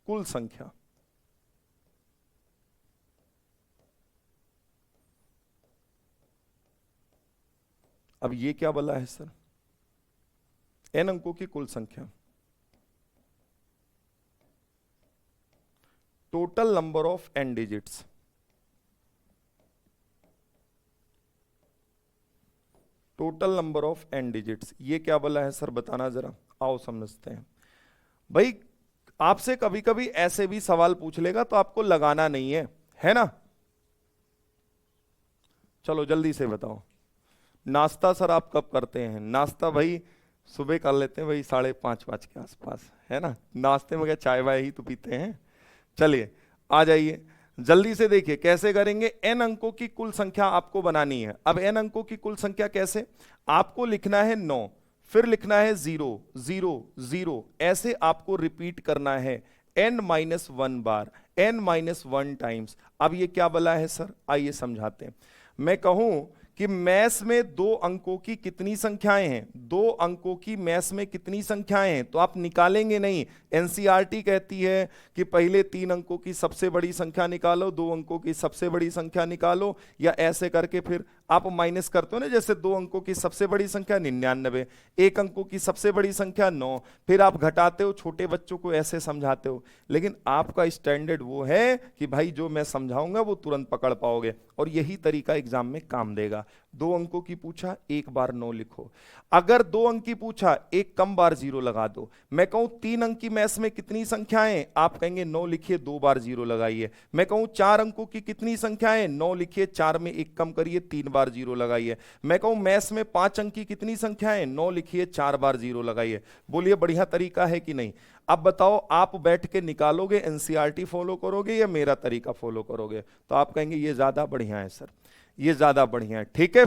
कुल संख्या, अब ये क्या बोला है सर, n अंकों की कुल संख्या, total number of n digits, total number of n digits, ये क्या बोला है सर, बताना जरा, आओ समझते हैं। भाई आपसे कभी कभी ऐसे भी सवाल पूछ लेगा तो आपको लगाना नहीं है ना। चलो जल्दी से बताओ, नाश्ता सर आप कब करते हैं? नाश्ता भाई सुबह कर लेते हैं भाई 5:30 के आसपास, है ना, नाश्ते में क्या चाय वाय ही तो पीते हैं। चलिए आ जाइए जल्दी से, देखिए कैसे करेंगे। n अंकों की कुल संख्या आपको बनानी है। अब n अंकों की कुल संख्या कैसे, आपको लिखना है 9, फिर लिखना है 0 0 0, ऐसे आपको रिपीट करना है n-1 बार, n-1 टाइम्स। अब ये क्या बोला है सर, आइए समझाते हैं। मैं कहूं कि मैथ्स में 2 अंकों की कितनी संख्याएं हैं, 2 अंकों की मैथ्स में कितनी संख्याएं हैं, तो आप निकालेंगे नहीं। एनसीईआरटी कहती है कि पहले 3 अंकों की सबसे बड़ी संख्या निकालो, 2 अंकों की सबसे बड़ी संख्या निकालो, या ऐसे करके फिर आप माइनस करते हो ना, जैसे 2 अंकों की सबसे बड़ी संख्या 99, 1 अंकों की सबसे बड़ी संख्या 9, फिर आप घटाते हो, छोटे बच्चों को ऐसे समझाते हो। लेकिन आपका स्टैंडर्ड वो है कि भाई जो मैं समझाऊंगा वो तुरंत पकड़ पाओगे, और यही तरीका एग्जाम में काम देगा। 2 अंकों की पूछा, 1 बार 9 लिखो। अगर 2 अंक की पूछा, 1 कम बार 0 लगा दो। मैं कहूं 3 अंक की मैथ्स में कितनी संख्याएं, आप कहेंगे 9 लिखिए, 2 बार 0 लगाइए। मैं कहूं 4 अंकों की कितनी संख्याएं, 9 लिखिए, 4 में 1 कम करिए, 3 बार 0 लगाइए। मैं कहूं मैथ्स में 5 अंक की कितनी संख्याएं, 9 लिखिए, 4 बार 0 लगाइए। बोलिए बढ़िया तरीका है कि नहीं? अब बताओ, आप बैठ के निकालोगे, एनसीईआरटी फॉलो करोगे या मेरा तरीका फॉलो करोगे? तो आप कहेंगे ये ज्यादा बढ़िया है सर, ये ज्यादा बढ़िया है। ठीक है,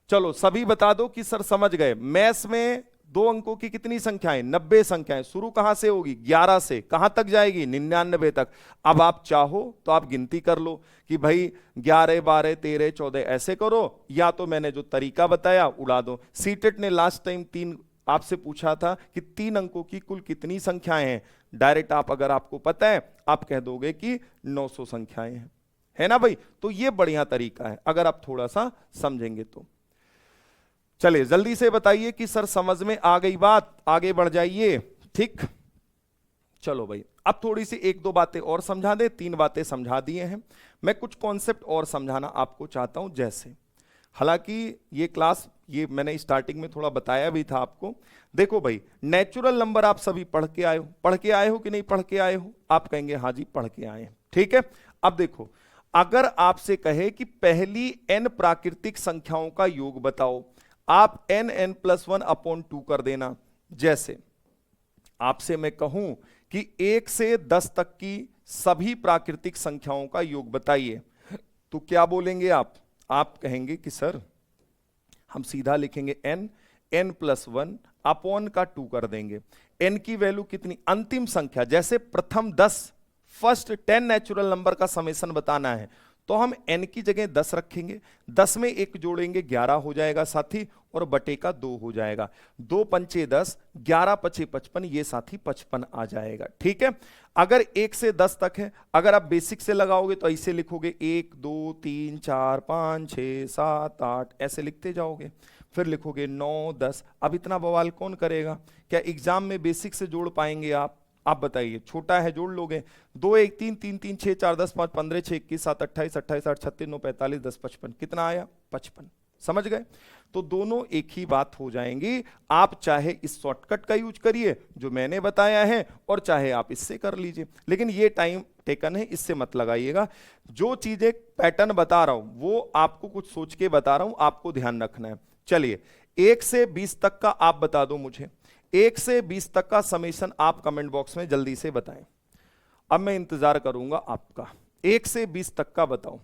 चलो सभी बता दो कि सर समझ गए। मैथ्स में 2 अंकों की कितनी संख्याएं, 90 संख्याएं। शुरू कहां से होगी, 11 से, कहां तक जाएगी, 99 तक। अब आप चाहो तो आप गिनती कर लो कि भाई 11 12 13 14 ऐसे करो, या तो मैंने जो तरीका बताया उड़ा दो। सीटेट ने लास्ट टाइम 3 आपसे पूछा था कि 3 अंकों की कुल कितनी संख्याएं हैं। डायरेक्ट आप, अगर आपको पता है, आप कह दोगे कि 900 संख्याएं हैं, है ना भाई। तो ये बढ़िया तरीका है अगर आप थोड़ा सा समझेंगे तो। चलिए जल्दी से बताइए कि सर समझ में आ गई बात, आगे बढ़ जाइए। ठीक, चलो भाई अब थोड़ी सी 1-2 बातें और समझा दे। 3 बातें समझा दिए हैं, मैं कुछ कॉन्सेप्ट और समझाना आपको चाहता हूं। जैसे, हालांकि ये क्लास, ये मैंने स्टार्टिंग में थोड़ा बताया भी था आपको। देखो भाई, नेचुरल नंबर आप सभी पढ़ के आए हो, पढ़ के आए हो कि नहीं पढ़ के आए हो? आप कहेंगे हाँ जी पढ़ के आए हैं। ठीक है, अब देखो, अगर आपसे कहे कि पहली n प्राकृतिक संख्याओं का योग बताओ, आप n+1 अपॉन 2 कर देना। जैसे आपसे मैं कहूं कि 1 से 10 तक की सभी प्राकृतिक संख्याओं का योग बताइए, तो क्या बोलेंगे आप? आप कहेंगे कि सर हम सीधा लिखेंगे n+1 अपॉन का 2 कर देंगे। n की वैल्यू कितनी, अंतिम संख्या, जैसे प्रथम 10, फर्स्ट 10 नेचुरल नंबर का समेशन बताना है, तो हम n की जगह 10 रखेंगे, 10 में 1 जोड़ेंगे 11 हो जाएगा साथी, और बटे का 2 हो जाएगा। 2 पंचे 10, 11 पचे 55, ये साथी 55 आ जाएगा। ठीक है, अगर 1 से 10 तक है, अगर आप बेसिक से लगाओगे तो ऐसे लिखोगे 1 2 3 4 5 6 7 8, ऐसे लिखते जाओगे, फिर लिखोगे 9 10। अब इतना बवाल कौन करेगा? क्या एग्जाम में बेसिक से जोड़ पाएंगे आप बताइए? छोटा है, जोड़ लोगे। 2 1 3 3 3 6 4 10 5 15 6 21 7 28 28 8 36 9 45 10 55, कितना आया? 55। समझ गए? तो दोनों एक ही बात हो जाएंगी। आप चाहे इस शॉर्टकट का यूज करिए जो मैंने बताया है, और चाहे आप इससे कर लीजिए, लेकिन ये टाइम टेकन है, इससे मत लगाइएगा। जो चीजें पैटर्न बता रहा हूं वो आपको कुछ सोच के बता रहा हूं, आपको ध्यान रखना है। चलिए 1 से 20 तक का आप बता दो मुझे, 1 से 20 तक का समेशन आप कमेंट बॉक्स में जल्दी से बताएं। अब मैं इंतजार करूंगा आपका। 1 से 20 तक का बताओ,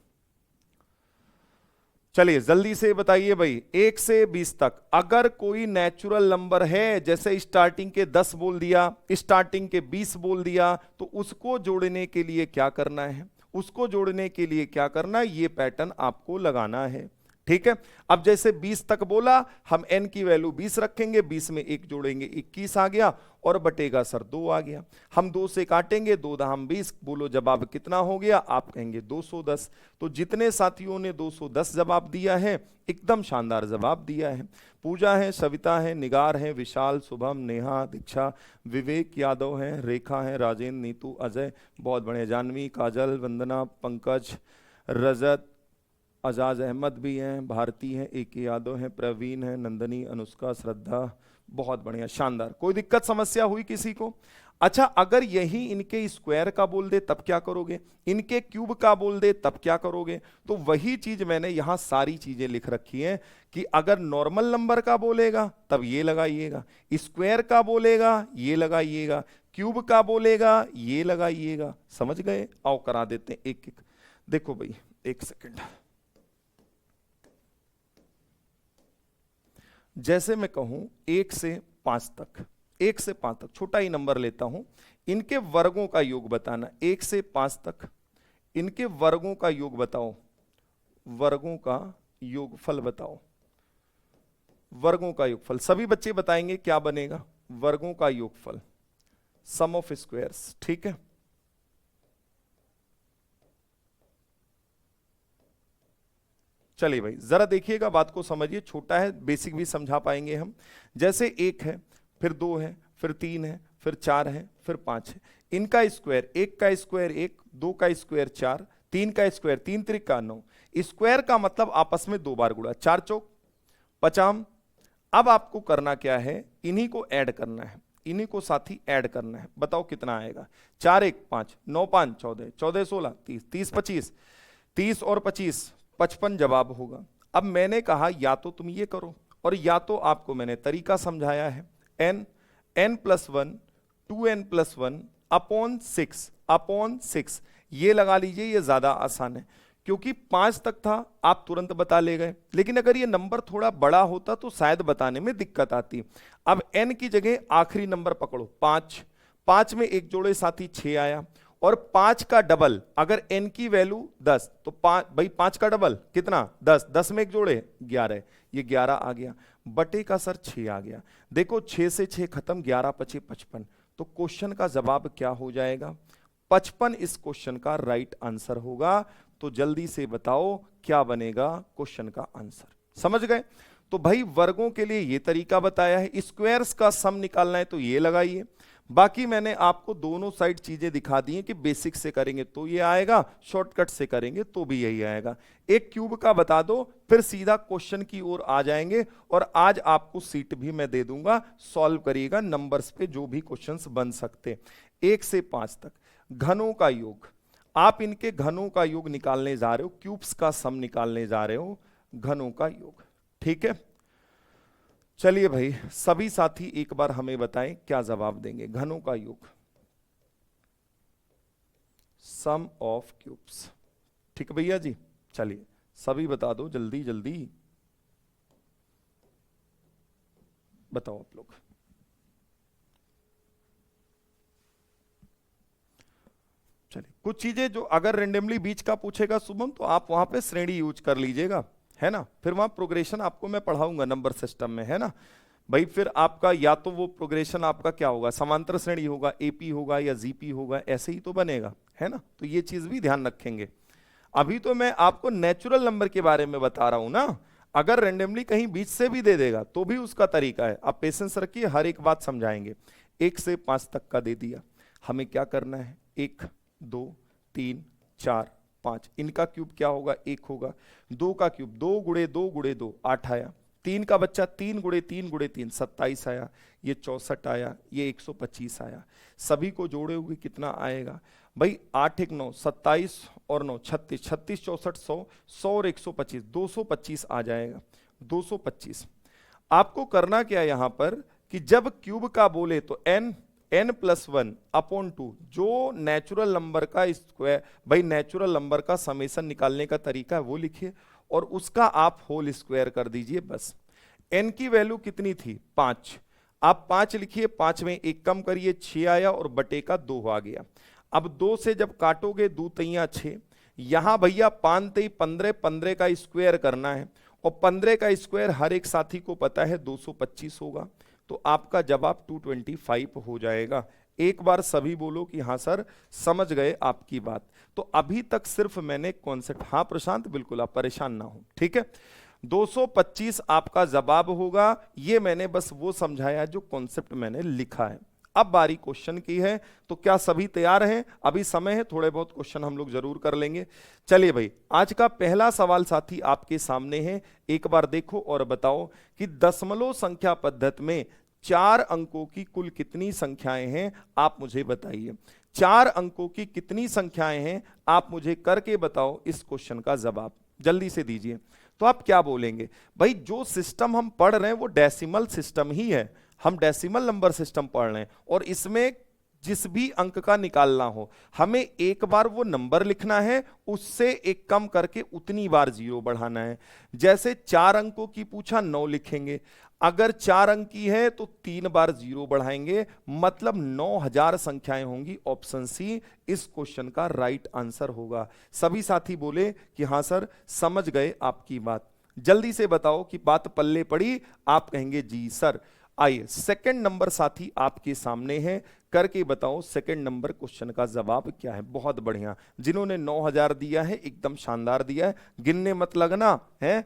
चलिए जल्दी से बताइए भाई। 1 से 20 तक अगर कोई नेचुरल नंबर है, जैसे स्टार्टिंग के 10 बोल दिया, स्टार्टिंग के 20 बोल दिया, तो उसको जोड़ने के लिए क्या करना है, उसको जोड़ने के लिए क्या करना है, ये पैटर्न आपको लगाना है। ठीक है, अब जैसे 20 तक बोला, हम n की वैल्यू 20 रखेंगे, 20 में 1 जोड़ेंगे 21 आ गया, और बटेगा सर 2 आ गया। हम 2 से काटेंगे, 2 दहम 20, बोलो जवाब कितना हो गया, आप कहेंगे 210। तो जितने साथियों ने 210 जवाब दिया है, एकदम शानदार जवाब दिया है। पूजा है, सविता है, निगार है, विशाल, शुभम, नेहा, दीक्षा, विवेक यादव है, रेखा है, राजेंद्र, नीतू, अजय, बहुत बढ़िया, जानवी, काजल, वंदना, पंकज, रजत, अजाज अहमद भी हैं, भारती हैं, एक यादव हैं, प्रवीण हैं, नंदनी, अनुष्का, श्रद्धा, बहुत बढ़िया, शानदार। कोई दिक्कत समस्या हुई किसी को? अच्छा, अगर यही इनके स्क्वायर का बोल दे तब क्या करोगे, इनके क्यूब का बोल दे तब क्या करोगे? तो वही चीज मैंने यहां सारी चीजें लिख रखी हैं कि अगर नॉर्मल नंबर का बोलेगा तब ये लगाइएगा, स्क्वायर का बोलेगा ये लगाइएगा, क्यूब का बोलेगा ये लगाइएगा। समझ गए? आओ करा देते हैं एक एक। देखो भाई, एक सेकेंड, जैसे मैं कहूं 1 से 5 तक, 1 से 5 तक छोटा ही नंबर लेता हूं, इनके वर्गों का योग बताना। 1 से 5 तक इनके वर्गों का योग बताओ, वर्गों का योगफल बताओ, वर्गों का योगफल। सभी बच्चे बताएंगे क्या बनेगा, वर्गों का योगफल, सम ऑफ स्क्वायर्स। ठीक है, चलिए भाई जरा देखिएगा, बात को समझिए, छोटा है, बेसिक भी समझा पाएंगे हम। जैसे 1 है, फिर 2 है, फिर 3 है, फिर 4 है, फिर 5 है, इनका स्क्वायर, 1 का स्क्वायर 1, 2 का स्क्वायर 4, 3 का स्क्वायर 3 त्रिक का 9। स्क्वायर का मतलब आपस में 2 बार गुणा, 4 चौक 50। अब आपको करना क्या है, इन्हीं को ऐड करना है, इन्हीं को साथ ही ऐड करना है। बताओ कितना आएगा, 4 1 5, 9 5 14, 14 16 30, 30 25, 30 और 25 55 जवाब होगा। अब मैंने कहा या तो तुम ये करो, और या तो आपको मैंने तरीका समझाया है, n plus 1 2n plus 1 upon 6 ये लगा लीजिए, ये ज्यादा आसान है। क्योंकि 5 तक था आप तुरंत बता ले गए, लेकिन अगर ये नंबर थोड़ा बड़ा होता तो शायद बताने में दिक्कत आती। अब n की जगह आखिरी नंबर पकड़ो 5, 5 में एक जोड़े साथी 6 आया, और 5 का डबल, अगर n की वैल्यू 10 तो 5 भाई 5 का डबल कितना 10, 10 में एक जोड़े 11, ये 11 आ गया, बटे का सर 6 आ गया। देखो 6 से 6 खत्म, 11 5 55, तो क्वेश्चन का जवाब क्या हो जाएगा, 55 इस क्वेश्चन का राइट आंसर होगा। तो जल्दी से बताओ क्या बनेगा क्वेश्चन का आंसर। समझ गए? तो भाई वर्गों के लिए ये तरीका बताया है, स्क्वायर्स का सम निकालना है तो ये लगाइए। बाकी मैंने आपको दोनों साइड चीजें दिखा दी हैं कि बेसिक से करेंगे तो ये आएगा, शॉर्टकट से करेंगे तो भी यही आएगा। एक क्यूब का बता दो, फिर सीधा क्वेश्चन की ओर आ जाएंगे, और आज आपको सीट भी मैं दे दूंगा, सॉल्व करिएगा नंबर्स पे जो भी क्वेश्चंस बन सकते। 1 से 5 तक घनों का योग, आप इनके घनों का योग निकालने जा रहे हो, क्यूब्स का सम निकालने जा रहे हो, घनों का योग। ठीक है, चलिए भाई सभी साथी एक बार हमें बताएं क्या जवाब देंगे। घनों का योग, सम ऑफ क्यूब्स। ठीक है भैया जी, चलिए सभी बता दो जल्दी जल्दी, बताओ आप लोग। चलिए कुछ चीजें जो अगर रेंडमली बीच का पूछेगा शुभम, तो आप वहां पे श्रेणी यूज कर लीजिएगा, है ना। फिर वहां प्रोग्रेशन आपको मैं पढ़ाऊंगा नंबर सिस्टम में, है ना भाई। फिर आपका या तो वो प्रोग्रेशन आपका क्या होगा, समांतर श्रेणी होगा, एपी होगा या जीपी होगा, ऐसे ही तो बनेगा, है ना। तो ये चीज भी ध्यान रखेंगे। अभी तो मैं आपको नेचुरल नंबर के बारे में बता रहा हूं ना, अगर रेंडमली कहीं बीच से भी दे देगा तो भी उसका तरीका है। आप पेशेंस रखिए, हर एक बात समझाएंगे। 1 से 5 तक का दे दिया, हमें क्या करना है, 1 2 3 4 5, इनका क्यूब क्या होगा 1 होगा। 2 का क्यूब 2 गुणे 2 गुणे 2 8 आया। 3 का बच्चा 3 गुणे 3 गुणे 3 27 आया। ये 64 आया, ये 125 आया। सभी को जोड़े हुए कितना आएगा भाई? 8 1 9 27 और 9 36, 36 64 100, 100 और 125 225 आ जाएगा। 225। आपको करना क्या यहां पर कि जब क्यूब का बोले तो n प्लस 1 अपॉन 2, जो नेचुरल नंबर का स्क्वायर, भाई नेचुरल नंबर का समेशन निकालने का तरीका है वो लिखिए और उसका आप होल स्क्वायर कर दीजिए बस। n की वैल्यू कितनी थी 5, आप 5 लिखिए, 5 में 1 कम करिए 6 आया और बटे का 2 आ गया। अब 2 से जब काटोगे 2 तियां 6, यहां भैया 5 3 15, 15 का स्क्वायर करना है और 15 का स्क्वायर हर एक साथी को पता है 225 होगा, तो आपका जवाब 225 हो जाएगा। एक बार सभी बोलो कि हाँ सर समझ गए आपकी बात। तो अभी तक सिर्फ मैंने कॉन्सेप्ट, हाँ प्रशांत बिल्कुल आप परेशान ना हो, ठीक है। 225 आपका जवाब होगा, ये मैंने बस वो समझाया जो कॉन्सेप्ट मैंने लिखा है। अब बारी क्वेश्चन की है, तो क्या सभी तैयार हैं? अभी समय है, थोड़े बहुत क्वेश्चन हम लोग जरूर कर लेंगे। चलिए भाई, आज का पहला सवाल साथी आपके सामने है, एक बार देखो और बताओ कि दशमलव संख्या पद्धति में 4 अंकों की कुल कितनी संख्याएं हैं, आप मुझे बताइए। 4 अंकों की कितनी संख्याएं हैं, आप मुझे करके बताओ इस क्वेश्चन का जवाब, जल्दी से दीजिए। तो आप क्या बोलेंगे भाई? जो सिस्टम हम पढ़ रहे हैं वो डेसिमल सिस्टम ही है, हम डेसिमल नंबर सिस्टम पढ़ रहे हैं और इसमें जिस भी अंक का निकालना हो हमें एक बार वो नंबर लिखना है, उससे एक कम करके उतनी बार जीरो बढ़ाना है। जैसे 4 अंकों की पूछा 9 लिखेंगे, अगर 4 अंक की है तो 3 बार जीरो बढ़ाएंगे, मतलब 9000 संख्याएं होंगी। ऑप्शन सी इस क्वेश्चन का राइट आंसर होगा। सभी साथी बोले कि हाँ सर समझ गए आपकी बात। जल्दी से बताओ कि बात पल्ले पड़ी, आप कहेंगे जी सर। आइए सेकंड नंबर साथी आपके सामने है, करके बताओ सेकंड नंबर क्वेश्चन का जवाब क्या है। बहुत बढ़िया, जिन्होंने 9000 दिया है एकदम शानदार दिया है, गिनने मत लगना है,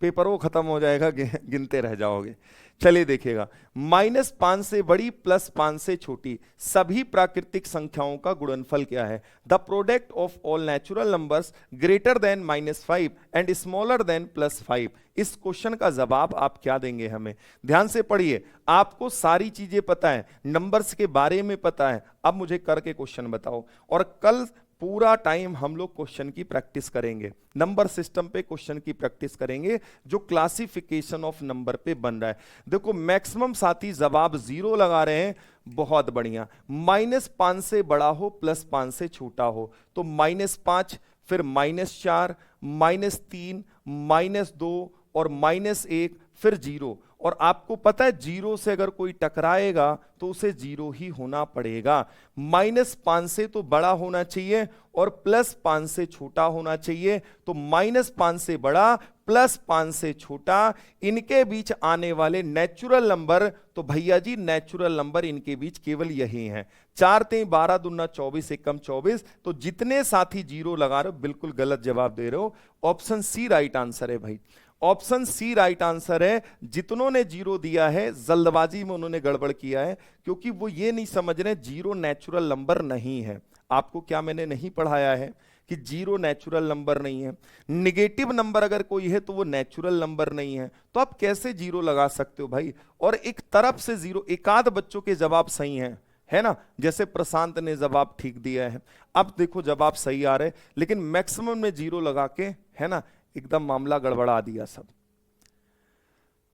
पेपर वो खत्म हो जाएगा, गिनते रह जाओगे। चलिए देखिएगा, -5 से बड़ी प्लस 5 से छोटी सभी प्राकृतिक संख्याओं का गुणनफल क्या है? The product of all natural numbers greater than -5 and smaller than +5। इस क्वेश्चन का जवाब आप क्या देंगे हमें? ध्यान से पढ़िए, आपको सारी चीजें पता है, नंबर्स के बारे में पता है, अब मुझे करके क्वेश्चन बताओ। और कल पूरा टाइम हम लोग क्वेश्चन की प्रैक्टिस करेंगे, नंबर सिस्टम पे क्वेश्चन की प्रैक्टिस करेंगे जो क्लासिफिकेशन ऑफ नंबर पे बन रहा है। देखो मैक्सिमम साथी जवाब 0 लगा रहे हैं, बहुत बढ़िया। -5 से बड़ा हो +5 से छोटा हो तो -5, फिर -4, -3, -2 और -1, फिर 0। और आपको पता है 0 से अगर कोई टकराएगा तो उसे 0 ही होना पड़ेगा। -5 से तो बड़ा होना चाहिए और +5 से छोटा होना चाहिए, तो -5 से बड़ा +5 से छोटा, इनके बीच आने वाले नेचुरल नंबर, तो भैया जी नेचुरल नंबर इनके बीच केवल यही हैं। 4 3 12 दूना 24, एक कम 24। तो जितने साथी 0 लगा रहे हो बिल्कुल गलत जवाब दे रहे हो। ऑप्शन सी राइट आंसर है भाई, ऑप्शन सी राइट आंसर है। जितनों ने 0 दिया है जल्दबाजी में उन्होंने गड़बड़ किया है, क्योंकि वो ये नहीं समझ रहे 0 नेचुरल नंबर नहीं है। आपको क्या मैंने नहीं पढ़ाया है कि 0 नेचुरल नंबर नहीं है? निगेटिव नंबर अगर कोई है तो वो नेचुरल नंबर नहीं है, तो आप कैसे 0 लगा सकते हो भाई? और एक तरफ से 0, एकाध बच्चों के जवाब सही हैं, है ना, जैसे प्रशांत ने जवाब ठीक दिया है, अब देखो जवाब सही आ रहे, लेकिन मैक्सिमम में 0 लगा के, है ना, एकदम मामला गड़बड़ा दिया सब।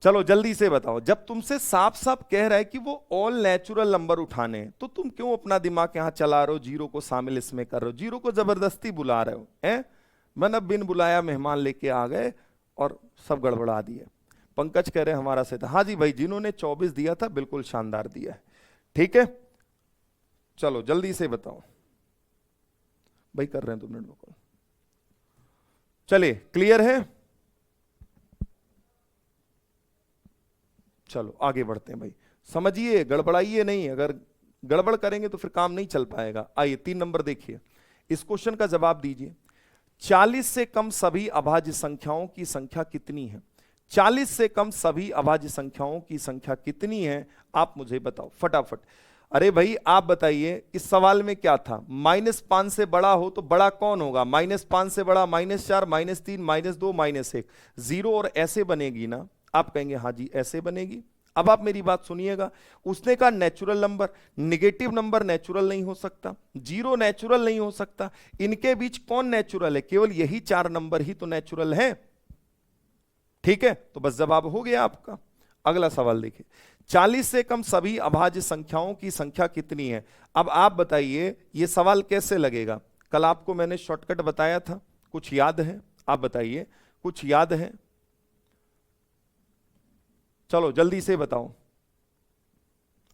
चलो जल्दी से बताओ, जब तुमसे साफ साफ कह रहा है कि वो ऑल नेचुरल नंबर उठाने, तो तुम क्यों अपना दिमाग यहां चला रहे हो, 0 को शामिल इसमें कर रहे हो, 0 को जबरदस्ती बुला रहे हो, हैं? मतलब बिन बुलाया मेहमान लेके आ गए और सब गड़बड़ा दिए। पंकज कह रहे हमारा से था, हाँ जी भाई, जिन्होंने 24 दिया था बिल्कुल शानदार दिया है, ठीक है। चलो जल्दी से बताओ भाई, कर रहे हैं 2 मिनट को। चलिए क्लियर है, चलो आगे बढ़ते हैं भाई। समझिए, गड़बड़ाइए नहीं, अगर गड़बड़ करेंगे तो फिर काम नहीं चल पाएगा। आइए 3 नंबर देखिए, इस क्वेश्चन का जवाब दीजिए। 40 से कम सभी अभाज्य संख्याओं की संख्या कितनी है? 40 से कम सभी अभाज्य संख्याओं की संख्या कितनी है, आप मुझे बताओ फटाफट। अरे भाई आप बताइए इस सवाल में क्या था, -5 से बड़ा हो तो बड़ा कौन होगा, -5 से बड़ा -4 -3 -2 -1, जीरो और ऐसे बनेगी ना। आप कहेंगे हाँ जी ऐसे बनेगी। अब आप मेरी बात सुनिएगा, उसने कहा natural number, negative number natural नहीं हो सकता, जीरो नेचुरल नहीं हो सकता, इनके बीच कौन नेचुरल है, केवल यही 4 नंबर ही तो नेचुरल है। ठीक है, तो बस जवाब हो गया आपका। अगला सवाल देखिए, 40 से कम सभी अभाज्य संख्याओं की संख्या कितनी है। अब आप बताइए ये सवाल कैसे लगेगा, कल आपको मैंने शॉर्टकट बताया था, कुछ याद है, आप बताइए कुछ याद है, चलो जल्दी से बताओ,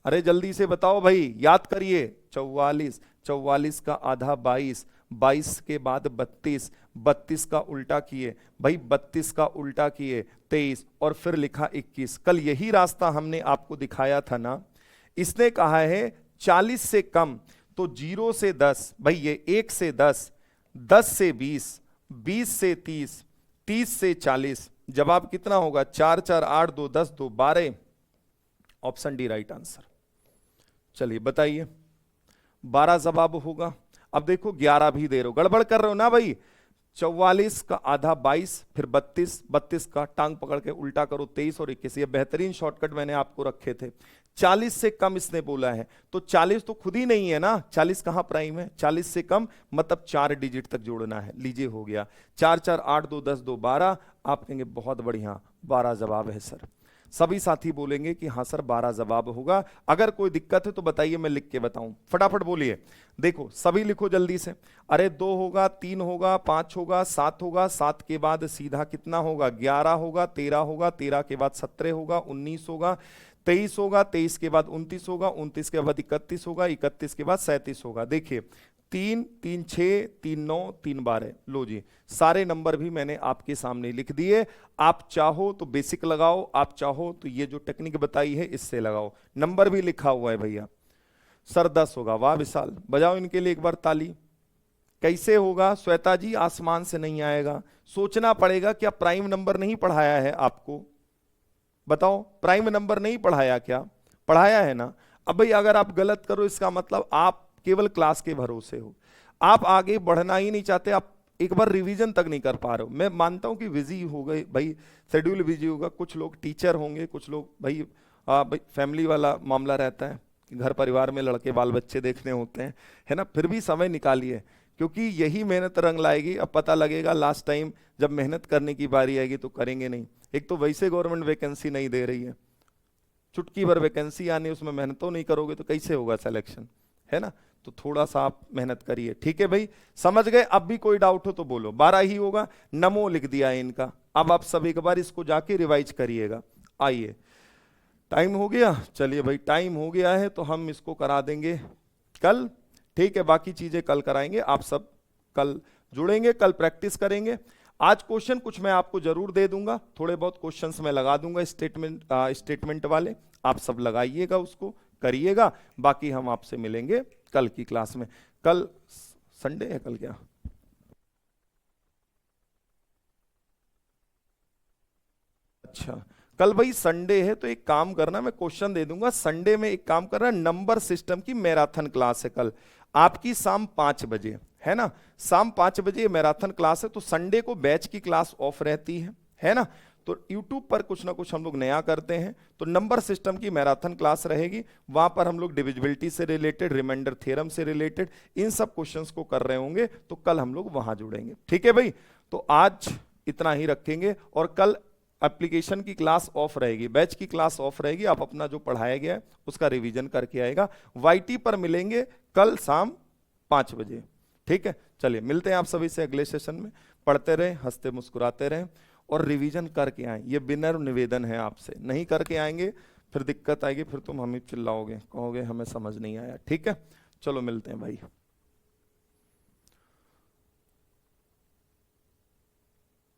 अरे जल्दी से बताओ भाई, याद करिए। 44, 44 का आधा 22, 22 के बाद 32, 32 का उल्टा किए भाई, 32 का उल्टा किए 23 और फिर लिखा 21। कल यही रास्ता हमने आपको दिखाया था ना। इसने कहा है 40 से कम, तो 0 से 10 भाई, ये 1 से 10, 10 से 20, 20 से 30, 30 से 40, जवाब कितना होगा, 4 4 8 2 10 2 12, ऑप्शन डी राइट आंसर। चलिए बताइए, 12 जवाब होगा। अब देखो 11 भी दे रहे हो, गड़बड़ कर रहे हो ना भाई। 44 का आधा 22, फिर 32, 32 का टांग पकड़ के उल्टा करो 23 और 21। ये बेहतरीन शॉर्टकट मैंने आपको रखे थे। 40 से कम इसने बोला है, तो 40 तो खुद ही नहीं है ना, 40 कहां प्राइम है, 40 से कम मतलब 4 डिजिट तक जोड़ना है। लीजिए हो गया, 4 4 8 2 10 2 12। आप कहेंगे बहुत बढ़िया, 12 जवाब है सर। सभी साथी बोलेंगे कि हाँ सर 12 जवाब होगा। अगर कोई दिक्कत है तो बताइए, मैं लिख के बताऊं, फटाफट बोलिए। देखो सभी लिखो जल्दी से। अरे 2 होगा, 3 होगा, 5 होगा, 7 होगा, 7 के बाद सीधा कितना होगा, 11 होगा, 13 होगा, 13 के बाद 17 होगा, 19 होगा, 23 होगा, 23 के बाद 29 होगा, 29 के बाद 31 होगा, 31 के बाद 37 होगा। देखिए 3 3 6 3 9 3 12, लो जी सारे नंबर भी मैंने आपके सामने लिख दिए। आप चाहो तो बेसिक लगाओ, आप चाहो तो ये जो टेक्निक बताई है इससे लगाओ। नंबर भी लिखा हुआ है भैया। सर 10 होगा, वाह विशाल, बजाओ इनके लिए एक बार ताली। कैसे होगा श्वेता जी, आसमान से नहीं आएगा, सोचना पड़ेगा। क्या प्राइम नंबर नहीं पढ़ाया है आपको, बताओ, प्राइम नंबर नहीं पढ़ाया क्या, पढ़ाया है ना। अब भाई अगर आप गलत करो इसका मतलब आप केवल क्लास के भरोसे हो, आप आगे बढ़ना ही नहीं चाहते, आप एक बार रिवीजन तक नहीं कर पा रहे हो। मैं मानता हूं कि बिजी हो गए भाई, शेड्यूल बिजी होगा, कुछ लोग टीचर होंगे, कुछ लोग भाई फैमिली वाला मामला रहता है, घर परिवार में लड़के बाल बच्चे देखने होते हैं, है ना। फिर भी समय निकालिए, क्योंकि यही मेहनत रंग लाएगी। अब पता लगेगा लास्ट टाइम जब मेहनत करने की बारी आएगी तो करेंगे नहीं। एक तो वैसे गवर्नमेंट वैकेंसी नहीं दे रही है, चुटकी भर वैकेंसी आनी, उसमें मेहनत तो नहीं करोगे तो कैसे होगा सिलेक्शन, है ना। तो थोड़ा सा आप मेहनत करिए, ठीक है भाई, समझ गए। अब भी कोई डाउट हो तो बोलो, 12 ही होगा। नमो लिख दिया है इनका। अब आप सब एक बार इसको जाके रिवाइज करिएगा। आइए, टाइम हो गया, चलिए भाई टाइम हो गया है तो हम इसको करा देंगे कल, ठीक है। बाकी चीजें कल कराएंगे, आप सब कल जुड़ेंगे, कल प्रैक्टिस करेंगे। आज क्वेश्चन कुछ मैं आपको जरूर दे दूंगा, थोड़े बहुत क्वेश्चंस मैं लगा दूंगा स्टेटमेंट वाले, आप सब लगाइएगा, उसको करिएगा। बाकी हम आपसे मिलेंगे कल की क्लास में। कल संडे है, कल क्या, अच्छा कल भाई संडे है, तो एक काम करना, मैं क्वेश्चन दे दूंगा संडे में। एक काम करना, नंबर सिस्टम की मैराथन क्लास है कल आपकी शाम 5 बजे, है ना। शाम 5 बजे मैराथन क्लास है, तो संडे को बैच की क्लास ऑफ रहती है ना। तो YouTube पर कुछ ना कुछ हम लोग नया करते हैं, तो नंबर सिस्टम की मैराथन क्लास रहेगी। वहां पर हम लोग डिविजिबिलिटी से रिलेटेड, रिमाइंडर थ्योरम से रिलेटेड इन सब क्वेश्चंस को कर रहे होंगे, तो कल हम लोग वहां जुड़ेंगे, ठीक है भाई। तो आज इतना ही रखेंगे, और कल एप्लीकेशन की क्लास ऑफ रहेगी, बैच की क्लास ऑफ रहेगी। आप अपना जो पढ़ाया गया है उसका रिवीजन करके आएगा। YT पर मिलेंगे कल शाम 5 बजे, ठीक है। चलिए मिलते हैं आप सभी से अगले सेशन में। पढ़ते रहें, हंसते मुस्कुराते रहें और रिवीजन करके आएं, ये विनम्र निवेदन है आपसे। नहीं करके आएंगे फिर दिक्कत आएगी, फिर तुम हमें चिल्लाओगे, कहोगे हमें समझ नहीं आया, ठीक है। चलो मिलते हैं भाई।